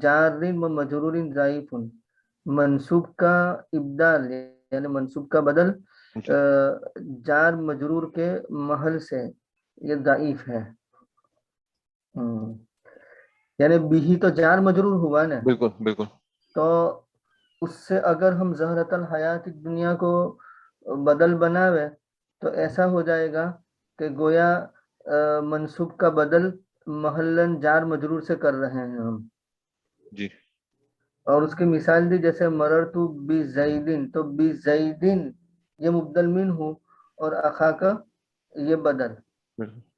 جار و مجرور ضعیف، منصوب کا ابدال یعنی منصوب کا بدل جار مجرور کے محل سے یہ ضعیف ہے، یعنی بھی تو جار مجرور ہوا نا، بالکل بالکل، تو اس سے اگر ہم زہرۃ الحیات الدنیا کو بدل بناوے تو ایسا ہو جائے گا کہ گویا منصوب کا بدل محلن جار مجرور سے کر رہے ہیں ہم جی۔ اور اس کی مثال دی جیسے مررت بزیدن، تو بزیدن یہ مبدل من ہوں اور اخا کا یہ بدل،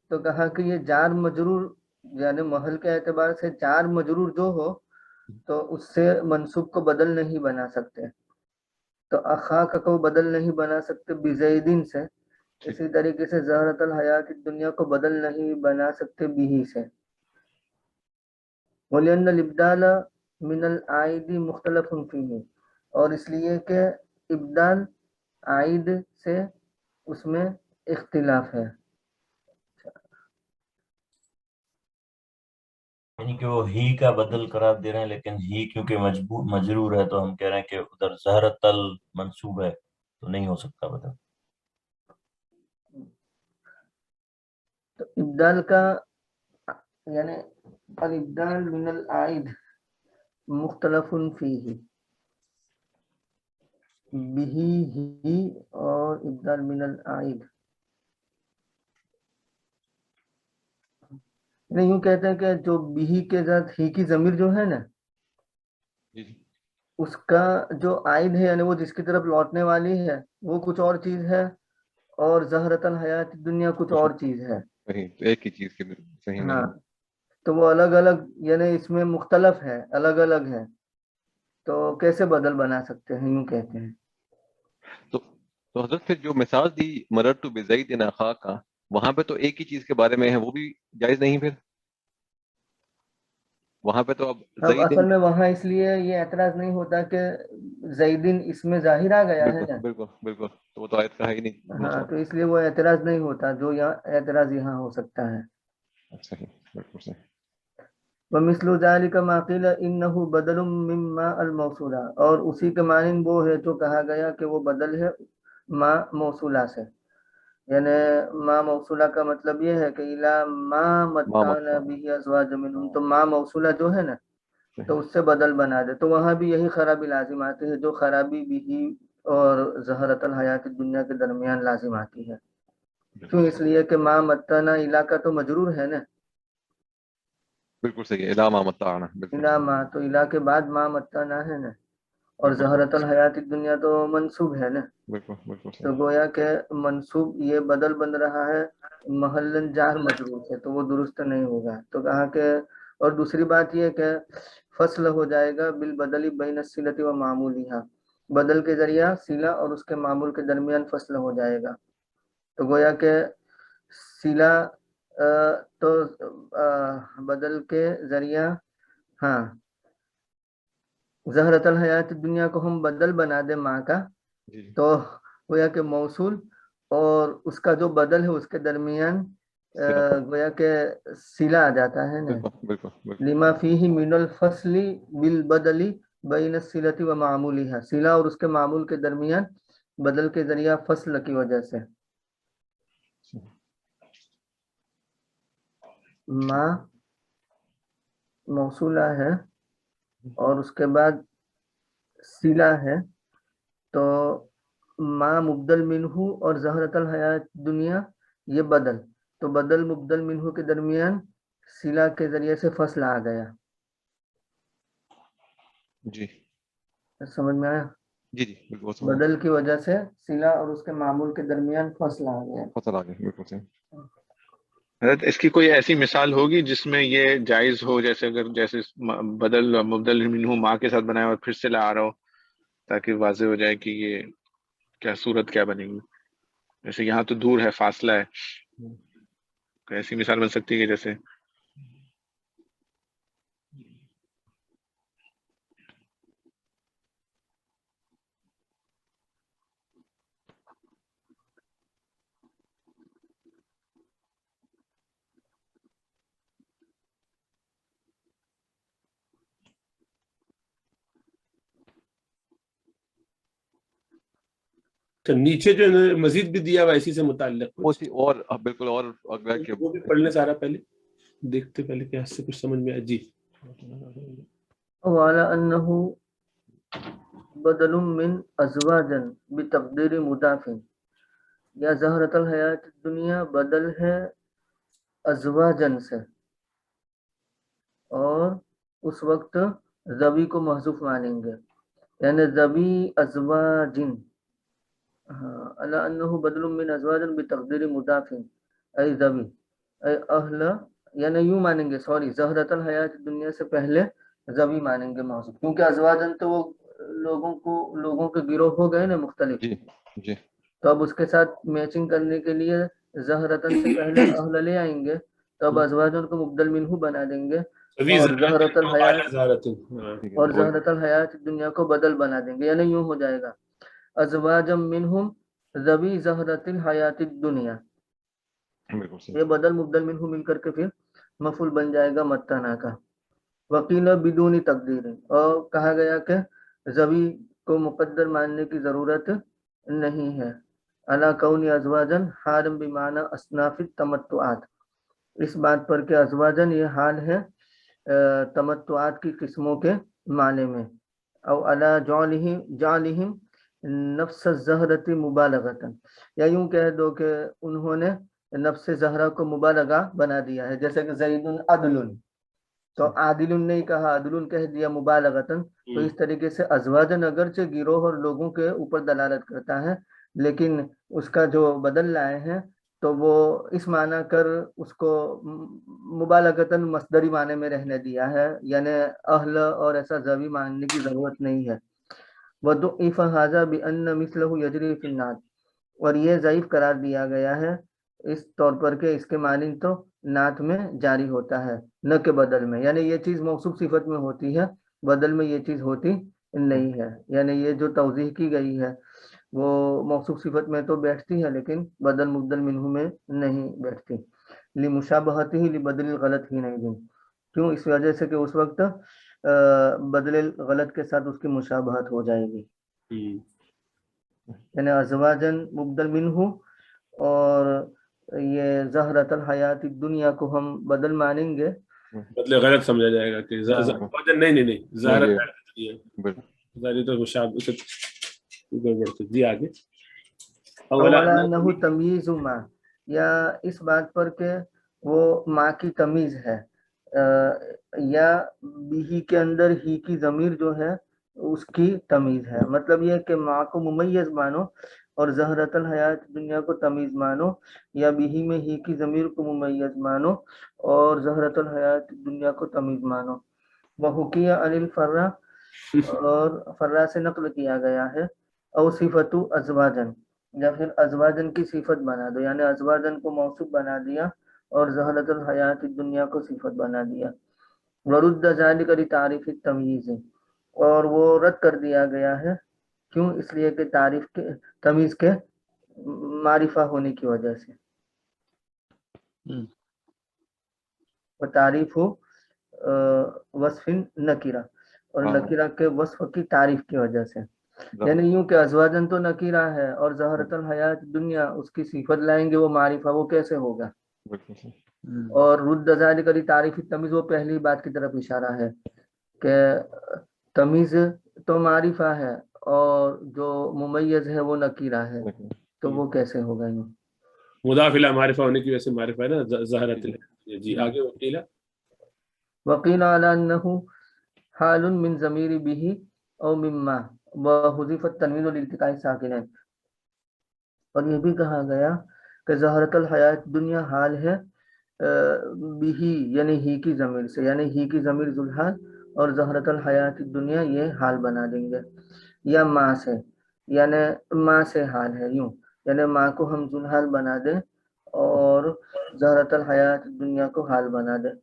تو کہا کہ یہ جار مجرور یعنی محل کے اعتبار سے جار مجرور جو ہو تو اس سے منصوب کو بدل نہیں بنا سکتے، تو اخا کو بدل نہیں بنا سکتے بزیدن سے، اسی طریقے سے زہرۃ الحیات الدنیا کو بدل نہیں بنا سکتے بھی سے، وَلِأَنَّ الْإِبْدَالَ مِنَ الْعَائِدِ مُخْتَلَفٌ فِيهِ، اور اس لیے کہ ابدال عائد سے اس میں اختلاف ہے، یعنی کہ وہ ہی کا بدل قرار دے رہے ہیں، لیکن ہی کیونکہ مجرور ہے تو ہم کہہ رہے ہیں کہ ادھر زہرۃ المنصوب ہے تو نہیں ہو سکتا بدل۔ تو ابدال کا یعنی الابدال من العائد مختلف فیہ، بھی ہی اور ابدال من العائد، یوں کہتے ہیں کہ جو بھی کے ذات ہی کی ضمیر جو ہے نا، اس کا جو عائد ہے یعنی وہ جس کی طرف لوٹنے والی ہے وہ کچھ اور چیز ہے اور زہرت الحیات دنیا کچھ اور چیز ہے. صحیح، تو ایک ہی چیز کے صحیح ہاں نہیں. تو وہ الگ الگ یعنی اس میں مختلف ہے، الگ الگ ہے، تو کیسے بدل بنا سکتے ہیں، یوں کہتے ہیں. تو حضرت پھر جو مثال دی مررت بزید اخا کا، وہاں پہ تو ایک ہی چیز کے بارے میں ہے، وہ بھی جائز نہیں پھر وہاں پہ تو اب اب اصل میں وہاں اس لیے یہ اعتراض نہیں ہوتا کہ زیدن اس میں ظاہر آ گیا ہے نا. بالکل بالکل، تو وہ تو آیت کا ہے ہی نہیں. ہاں تو اس لیے وہ اعتراض نہیں ہوتا جو یہاں اعتراض یہاں ہو سکتا ہے. صحیح، بالکل صحیح. ومثل ذلك ما قيل انه بدل مما الموصولہ، اور اسی کے مانند وہ ہے جو کہا گیا کہ وہ بدل ہے ما موصولہ سے. یعنی ما موصولہ کا مطلب یہ ہے کہ الا ما متعنا به ازواج منهم، تو ما موصولہ جو ہے نا تو اس سے بدل بنا دے. تو وہاں بھی یہی خرابی لازم آتی ہے جو خرابی بھی اور زہرت الحیات دنیا کے درمیان لازم آتی ہے. کیوں؟ اس لیے کہ ما متعنا علاقہ تو مجرور ہے نا. بالکل صحیح، الا ما متعنا، الا ما تو الا کے بعد ما متعنا ہے نا، اور زہرت الحیات دنیا تو منصوب ہے نا. بالکل تو گویا کہ منصوب یہ بدل بن رہا ہے محلن جار مجرور سے، تو وہ درست نہیں ہوگا. تو کہا کہ اور دوسری بات یہ کہ فصل ہو جائے گا بالبدلی بین الصلۃ و معمولها، بدل کے ذریعہ صلہ اور اس کے معمول کے درمیان فصل ہو جائے گا. تو گویا کہ صلہ تو بدل کے ذریعہ، ہاں زہرت الحیات دنیا کو ہم بدل بنا دیں ماں کا، تو گویا کہ موصول اور اس کا جو بدل ہے اس کے درمیان گویا کہ صلہ آ جاتا ہے نا. لما فیہ من الفصل بالبدل بین الصلۃ و معمولها، صلہ اور اس کے معمول کے درمیان بدل کے ذریعہ فصل کی وجہ سے. ما موصولہ ہے اور اس کے بعد صلہ ہے، تو ما مبدل منہ اور زہرت الحیات دنیا یہ بدل، تو بدل مبدل منہ کے درمیان صلہ کے ذریعے سے فصل آ گیا. جی سمجھ میں آیا؟ جی بالکل. بدل کی وجہ سے صلہ اور اس کے معمول کے درمیان فصل آ گیا. بالکل صحیح. حضرت اس کی کوئی ایسی مثال ہوگی جس میں یہ جائز ہو، جیسے اگر جیسے بدل مبدل منہ ماں کے ساتھ بنایا اور پھر سے لا رہا ہو، تاکہ واضح ہو جائے کہ یہ کیا صورت کیا بنے گی. جیسے یہاں تو دور ہے، فاصلہ ہے، کوئی ایسی مثال بن سکتی ہے کہ جیسے نیچے جو مزید بھی دیا ہوا اسی سے متعلق اور بالکل، اور وہ بھی پڑھ لیں سارا، پہلے دیکھتے پہلے کہ اس سے کچھ سمجھ میں آئے. جی وعلى أنه بدل من ازواجا بتقدیر مضاف، یا زہرت الحیات دنیا بدل ہے ازواجن سے، اور اس وقت ذوی کو محذوف مانیں گے، یعنی ذوی ازواجن. على انه بدل من ازواجن بتقدیر مضاف ای ذوی ای اہل، یعنی یوں مانیں گے، سوری زہرت الحیات دنیا سے پہلے ذوی مانیں گے محذوف، کیونکہ ازواجن تو وہ لوگوں کے گروہ ہو گئے نا مختلف. جی تو اب اس کے ساتھ میچنگ کرنے کے لیے زہرتن سے پہلے اہل لے آئیں گے، تو اب ازواجن کو مبدل منہ بنا دیں گے اور زہرت الحیات دنیا کو بدل بنا دیں گے، یعنی یوں ہو جائے گا ازواجم منہم ذوی زہرت الحیات الدنیا. یہ بدل مبدل منہ مل کر کے پھر مفعول بن جائے گا متنا کا. وقیل بدون تقدیر، اور کہا گیا کہ ذوی کو مقدر ماننے کی ضرورت نہیں ہے. علی کون ازواجن حالم بمعنی اصناف التمتعات، اس بات پر کہ ازواجن یہ حال ہے تمتعات کی قسموں کے معنی میں. او علی جعلہم نفس الزہرت مبالغتا، یا یوں کہہ دو کہ انہوں نے نفس زہرہ کو مبالغہ بنا دیا ہے، جیسے کہ زید عدل، تو عادل نہیں کہا، عدل کہہ دیا مبالغتاً. تو اس طریقے سے ازواجن اگرچہ گروہ اور لوگوں کے اوپر دلالت کرتا ہے، لیکن اس کا جو بدل لائے ہیں تو وہ اس معنی کر اس کو مبالغتاً مصدری معنی میں رہنے دیا ہے، یعنی اہل اور ایسا زوی ماننے کی ضرورت نہیں ہے. وَضُعِفَ هَذَا بِأَنَّ مِثْلَهُ يَجْرِي فِي النَّاسِ، اور یہ ضعیف قرار دیا گیا ہے اس طور پر کہ اس کے معنی تو نعت میں جاری ہوتا ہے نہ کہ بدل میں، یعنی یہ چیز موصوف صفت میں ہوتی ہے، بدل میں یہ چیز ہوتی نہیں ہے. یعنی یہ جو توضیح کی گئی ہے وہ موصوف صفت میں تو بیٹھتی ہے لیکن بدل مبدل منہ میں نہیں بیٹھتی. لِمُشَابَهَتِهِ لِبَدْلِ الْغَلَطِ حِينَئِذٍ، کیوں؟ اس وجہ سے کہ اس وقت بدل غلط کے ساتھ اس کی مشابہت ہو جائے گی. یعنی ازواجن مبدل منہ، اور یہ زہرت الحیات الدنیا کو ہم بدل مانیں گے، بدلے غلط سمجھا جائے گا کہ نہیں زہرت تو مشابہ. جی آگے. اولا انہ تمییز ما، یا اس بات پر کہ وہ ماں کی تمیز ہے، یا بھی کے اندر ہی کی ضمیر جو ہے اس کی تمیز ہے. مطلب یہ کہ ماں کو ممیز مانو اور زہرت الحیات دنیا کو تمیز مانو، یا بھی میں ہی کی ضمیر کو ممیز مانو اور زہرت الحیات دنیا کو تمیز مانو. وحکیہ عن الفرا، اور فرا سے نقل کیا گیا ہے، او صفت ازواجن، یا پھر ازواجن کی صفت بنا دو، یعنی ازواجن کو موصوف بنا دیا اور زہرت الحیات دنیا کو صفت بنا دیا. ورد ذالک لتعریف التمییز، اور وہ رد کر دیا گیا ہے، کیوں؟ اس لیے کہ تعریف کے تمیز کے معرفہ ہونے کی وجہ سے. وہ تعریف ہو وصف نکیرہ، اور نکیرہ کے وصف کی تعریف کی وجہ سے. یعنی یوں کہ ازواجن تو نکیرہ ہے اور زہرت الحیات دنیا اس کی صفت لائیں گے، وہ معرفہ وہ کیسے ہوگا؟ اور رد ذالک لتعریف التمیز، وہ پہلی بات کی طرف اشارہ ہے کہ تمیز تو معرفہ ہے اور جو ممیز ہے وہ نکیرہ ہے، تو وہ کیسے ہوگا؟ یوں مضاف الی معرفہ ہونے کی وجہ سے معرفہ ہے نا زہرت. جی آگے. وکیلا وقیل علی انہ حال من ضمیر به او مما وحذف التنوین لالتقاء الساکنین، اور یہ بھی کہا گیا کہ زہرت الحیات دنیا حال ہے بھی، یعنی ہی کی ضمیر سے، یعنی ہی کی ضمیر ذوالحال، اور زہرت الحیات دنیا یہ حال بنا دیں گے. یا ماں سے، یعنی ماں سے حال ہے، یوں یعنی ماں کو ہم ذوالحال بنا دیں اور زہرت الحیات دنیا کو حال بنا دیں.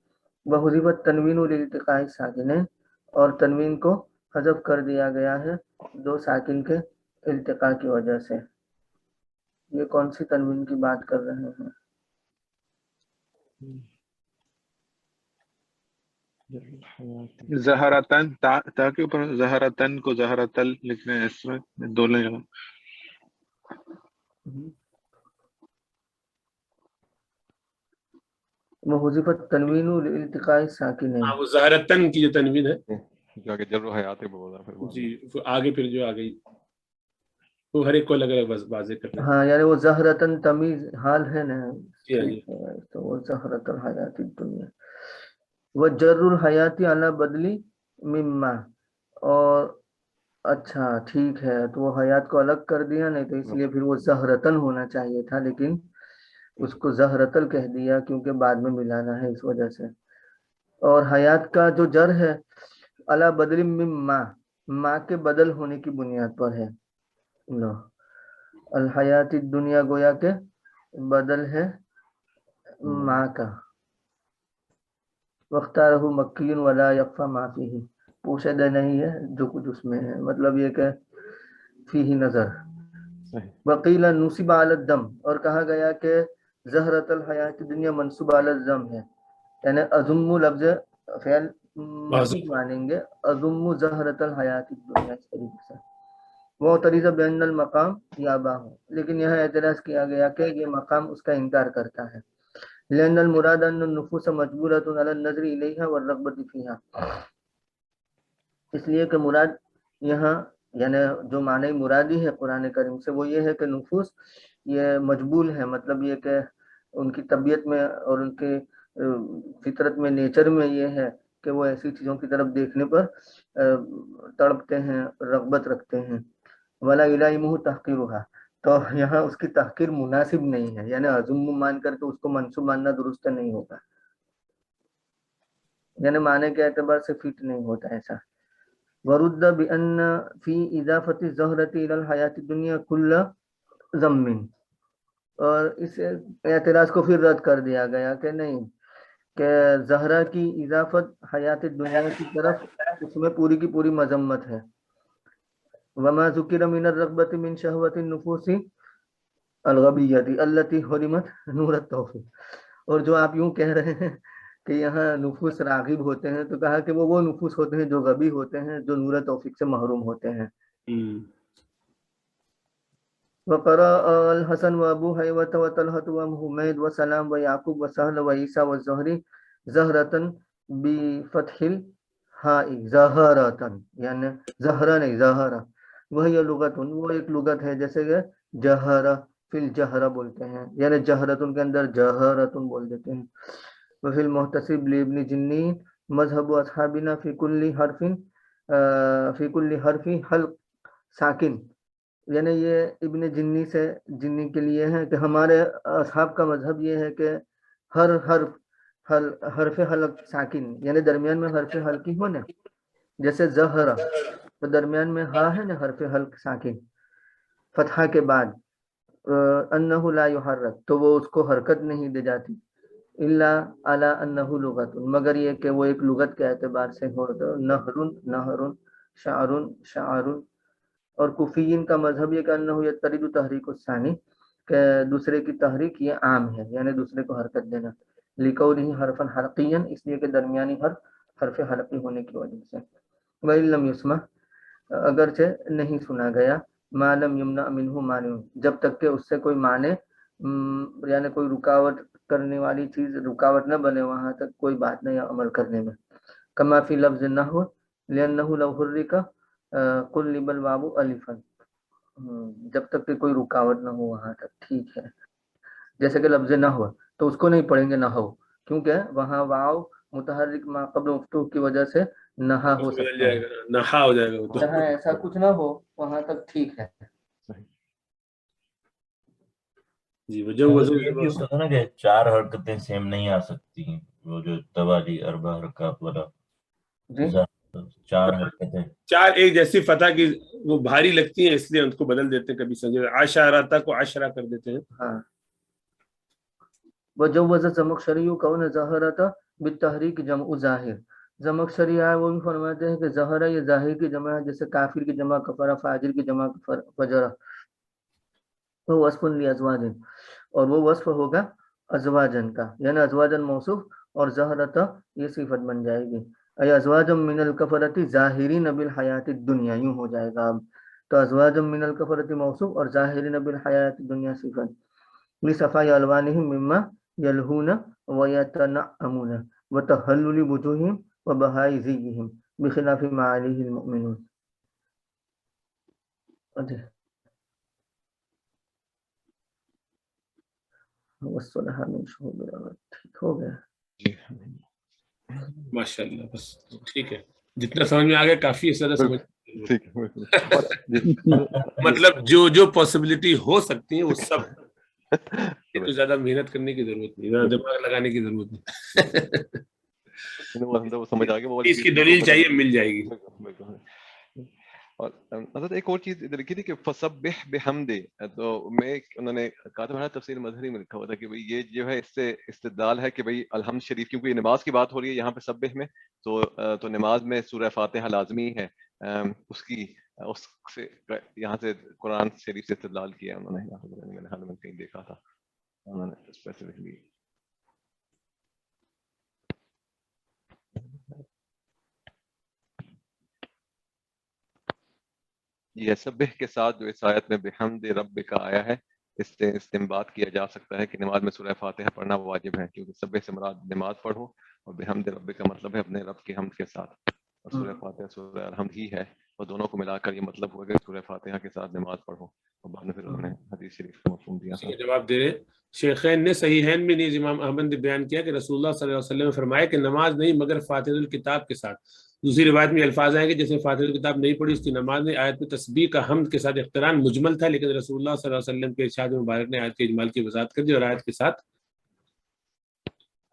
وحذف التنوین لالتقاء الساکنین، اور تنوین کو حذف کر دیا گیا ہے دو ساکن کے التقاء کی وجہ سے. یہ کون سی تنوین کی بات کر رہے ہیں؟ زہرتن، تا کے اوپر زہرتن کو زہرتل لکھنا ہے، اس میں دو لیں. وحذف التنوین لالتقاء الساکنین، وہ زہرتن کی جو تنوین ہے جو آگے جر و حیات بولا پھر جی آگے پھر جو آگئی وہ ہر ایک کو الگ الگ واضح کرنا. ہاں یعنی وہ زہرتن تمیز حال ہے نا، جی ہاں جی. تو وہ زہرت الحیات الدنیا. وہ جر الحیاتی علی بدلی مما، اور اچھا ٹھیک ہے، تو وہ حیات کو الگ کر دیا، نہیں تو اس لیے پھر وہ زہرتن ہونا چاہیے تھا، لیکن اس کو زہرتل کہہ دیا کیونکہ بعد میں ملانا ہے اس وجہ سے. اور حیات کا جو جر ہے علی بدل مما، ماں کے بدل ہونے کی بنیاد پر ہے. لو الحیات الدنیا گویا کے بدل ہے ماں کا. واختارہ مکی ولا یخفی ما فیہ، پوشیدہ نہیں ہے جو کچھ اس میں ہے، مطلب یہ کہ فیہ نظر. وقیل نصب علی الدم، اور کہا گیا کہ زہرت الحیات دنیا منصوب علی الضم ہے، یعنی اضم لفظ فعل محذوف مانیں گے، اضم زہرت الحیات الدنیا اس طریقے سے. وہ طریقہ بین المقام یابا ہو، لیکن یہاں اعتراض کیا گیا کہ یہ مقام اس کا انکار کرتا ہے. لأن المراد ان النفوس مجبورۃ علی النظر الیہا والرغبۃ فیہا، اس لیے کہ مراد یہاں یعنی جو معنی مرادی ہے قرآن کریم سے وہ یہ ہے کہ نفوس یہ مجبول ہے، مطلب یہ کہ ان کی طبیعت میں اور ان کے فطرت میں نیچر میں یہ ہے کہ وہ ایسی چیزوں کی طرف دیکھنے پر تڑپتے ہیں, رغبت رکھتے ہیں. ولا یلائمہ تحقیرها, تو یہاں اس کی تحقیر مناسب نہیں ہے, یعنی عزم مان کر کے اس کو منصوب ماننا درست نہیں ہوگا, یعنی معنی کے اعتبار سے فٹ نہیں ہوتا ایسا. ورد بأن فی اضافت الزہرۃ الی الحیات الدنیا کل ذم, اور اس اعتراض کو پھر رد کر دیا گیا کہ نہیں, کہ زہرہ کی اضافت حیات دنیا کی طرف اس میں پوری کی پوری مذمت ہے. وما ذکر من الرغبۃ من شہوۃ النفوس الغبیۃ التي حرمت نور التوفیق, اور جو آپ یوں کہہ رہے ہیں کہ یہاں نفوس راغب ہوتے ہیں, تو کہا کہ وہ نفوس ہوتے ہیں جو غبی ہوتے ہیں, جو نور توفیق سے محروم ہوتے ہیں. وقرأ الحسن وابو حیوۃ وطلحۃ وحمید وسلام ویعقوب وسہل وعیسیٰ والزہری زہرۃ بفتح الحاء زہرۃ, یعنی زہرہ نہیں زہرہ, وہی لغت, وہ ایک لغت ہے جیسے کہ جہرہ فی الجہرہ بولتے ہیں, یعنی جہرۃ کے اندر جہرۃ بول دیتے ہیں. وفی المحتسب لابن جنی مذہب اصحابنا فی کل حرف حلق ساکن, یعنی یہ ابن جنی سے جنی کے لیے ہے کہ ہمارے اصحاب کا مذہب یہ ہے کہ ہر حرف حلق ساکن, یعنی درمیان میں حرف حلقی ہو نا, جیسے زہرہ تو درمیان میں ہا ہے نا حرف حلق ساکن فتحہ کے بعد, انہ لا یحرک, تو وہ اس کو حرکت نہیں دے جاتی, الا علی انہ لغت, مگر یہ کہ وہ ایک لغت کے اعتبار سے ہو. نہر شعر, اور کفیین کا مذہب یہ کہ انہ یطرد تحریک الثانی, کہ دوسرے کی تحریک یہ عام ہے, یعنی دوسرے کو حرکت دینا. لکونہ حرفا حلقیا, اس لیے کہ درمیانی حرف حلقی ہونے کی وجہ سے. وإن لم یسمع, اگرچہ نہیں سنا گیا, ما لم یمنع منہ مانع, جب تک کہ اس سے کوئی معنی یعنی کوئی رکاوٹ کرنے والی چیز رکاوٹ نہ بنے, وہاں تک کوئی بات نہیں عمل کرنے میں. کما فی لفظ نحو لأنہ لو حرک قلب الواو الفا, جب تک کہ کوئی رکاوٹ نہ ہو وہاں تک ٹھیک ہے. جیسے کہ لفظ نحو, تو اس کو نہیں پڑھیں گے نحو, کیونکہ وہاں واو متحرک ما قبل مفتوح کی وجہ سے نہا ہو سکتا ہے, نہا ہو جائے گا, جہاں ایسا کچھ نہ ہو وہاں تک ٹھیک ہے. جی وجہ یہ بھی ہوتا تھا نا کہ 4 حرکتیں سیم نہیں آ سکتی ہیں, وہ جو توالی 4 حرکات والا, 4 حرکتیں 4 ایک جیسی فتح کی وہ بھاری لگتی ہیں, اس لیے ان کو بدل دیتے ہیں, کبھی سمجھے عشرہ کو عشرہ کر دیتے ہیں. ہاں. وجوز زمخشری کون ظاہرۃ بالتحریک جمع ظاہر, زمخشری ہے وہ بھی فرماتے ہیں کہ ظاہرہ یہ ظاہر کی جمع ہے, جیسے کافر کی جمع کفر, فاجر کی جمع فجر. وہ وصف لازواج, اور وہ وصف ہوگا ازواجن کا, یعنی ازواجن موصوف اور ظاہرۃ یہ صفت بن جائے گی. ای ازواج من الکفرۃ ظاہرین بالحیات الدنیا, یوں ہو جائے گا اب. تو ازواج من الکفرۃ موصوف اور ظاہرین بالحیات الدنیا صفت. لصفاء الوانہم مما یلہون ویتنعمون وتحلل وجوہہم وبہاء زیہم بخلاف ما علیہ المؤمنون. والصلح من شهود الأرض, ٹھیک ہو گیا. ماشاء اللہ, بس ٹھیک ہے, جتنا سمجھ میں آ گیا کافی ہے, سر سمجھ مطلب جو پاسبلٹی ہو سکتی ہیں وہ سب, یہ تو زیادہ محنت کرنے کی ضرورت نہیں, زیادہ دماغ لگانے کی ضرورت نہیں, اس کی دلیل چاہیے مل جائے گی. اور حضرت ایک اور چیز لکھی تھی کہ فسبح بحمد, تو میں انہوں نے کہا تھا, تفسیر مظہری میں لکھا ہوا تھا کہ بھئی یہ جو ہے اس سے استدلال ہے کہ بھئی الحمد شریف, کیونکہ یہ نماز کی بات ہو رہی ہے یہاں پہ سبح میں, تو نماز میں سورہ فاتحہ لازمی ہے, اس سے یہاں سے قرآن شریف سے استدلال کیا انہوں نے, میں نے حال میں کہیں دیکھا تھا انہوں نے اسپیسیفکلی. یہ سبح کے ساتھ جو اس آیت میں بحمد ربک آیا ہے, اس سے استنباط کیا جا سکتا ہے کہ نماز میں سورہ فاتحہ پڑھنا واجب ہے, کیونکہ سبح سے مراد نماز پڑھو, اور بحمد ربک کا مطلب ہے اپنے رب کی حمد کے ساتھ, اور سورہ فاتحہ سورہ الحمد ہی ہے, اور دونوں کو ملا کر یہ مطلب ہوا کہ سورہ فاتحہ کے ساتھ نماز پڑھو، اور بعد میں پھر انہوں نے حدیث شریف کا مفہوم دیا تھا۔ جواب دے رہے شیخین نے صحیحین میں نیز امام احمد نے بیان کیا کہ رسول اللہ صلی اللہ علیہ وسلم نے فرمایا کہ نماز نہیں مگر فاتحہ الکتاب کے ساتھ۔ دوسری روایت میں الفاظ ہیں کہ جس نے فاتحہ الکتاب نہیں پڑھی اس کی نماز نہیں۔ آیت میں تسبیح کا حمد کے ساتھ اقتران مجمل تھا، لیکن رسول اللہ صلی اللہ علیہ وسلم کے ارشاد مبارک نے آیت کے اجمال کی وضاحت کر دی، اور آیت کے ساتھ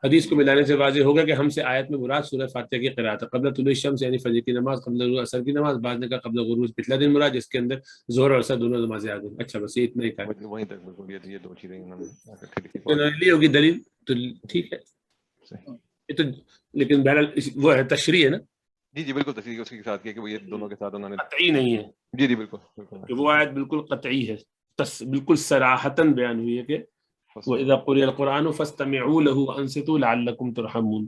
حدیث کو ملانے سے واضح ہوگا کہ ہم سے آیت میں مراد سورہ فاتحہ کی قرات ہے۔ قبل طلوع الشمس یعنی فجر کی نماز، قبل غروب عصر کی نماز، بعد نے کہا قبل غروب پچھلا دن مراد، جس کے اندر ظہر اور عصر دونوں نمازیں آ گئی۔ اچھا بس یہ اتنا ہی کہا، وہیں تک بالکل یہ دو چیزیں انہوں انہوں نے لی ہوگی دلیل تو ٹھیک ہے یہ تو، لیکن بہرحال وہ ہے تشریح ہے نا، جی بالکل تصریح اس کے ساتھ کیا کہ وہ یہ دونوں کے ساتھ انہوں نے قطعی نہیں ہے جی بالکل کہ وہ آیت بالکل قطعی ہے، بالکل صراحتاً بیان ہوئی ہے کہ وَإِذَا قُرِئَ الْقُرْآنُ فَاسْتَمِعُوا لَهُ وَأَنصِتُوا لَعَلَّكُمْ تُرْحَمُونَ،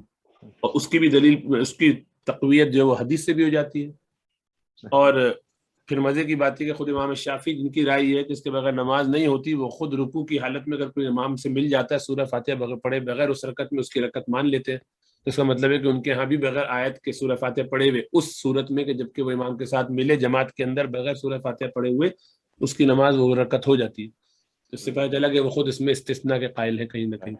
اور اس کی بھی دلیل، اس کی تقویت جو ہے وہ حدیث سے بھی ہو جاتی ہے۔ اور پھر مزے کی بات ہے کہ خود امام شافعی جن کی رائے ہے کہ اس کے بغیر نماز نہیں ہوتی، وہ خود رکوع کی حالت میں اگر کوئی امام سے مل جاتا ہے سورہ فاتحہ بغیر پڑھے بغیر اس رکعت میں اس کی رکعت مان لیتے ہیں، تو اس کا مطلب ہے کہ ان کے ہاں بھی بغیر آیت کے سورہ فاتحہ پڑھے ہوئے اس صورت میں کہ جبکہ وہ امام کے ساتھ ملے جماعت کے اندر بغیر سورہ فاتحہ پڑھے ہوئے اس کی نماز وہ رکعت ہو جاتی ہے۔ اس سے پتہ چلا کہ وہ خود اس میں استثناء کے قائل ہے کہیں نہ کہیں۔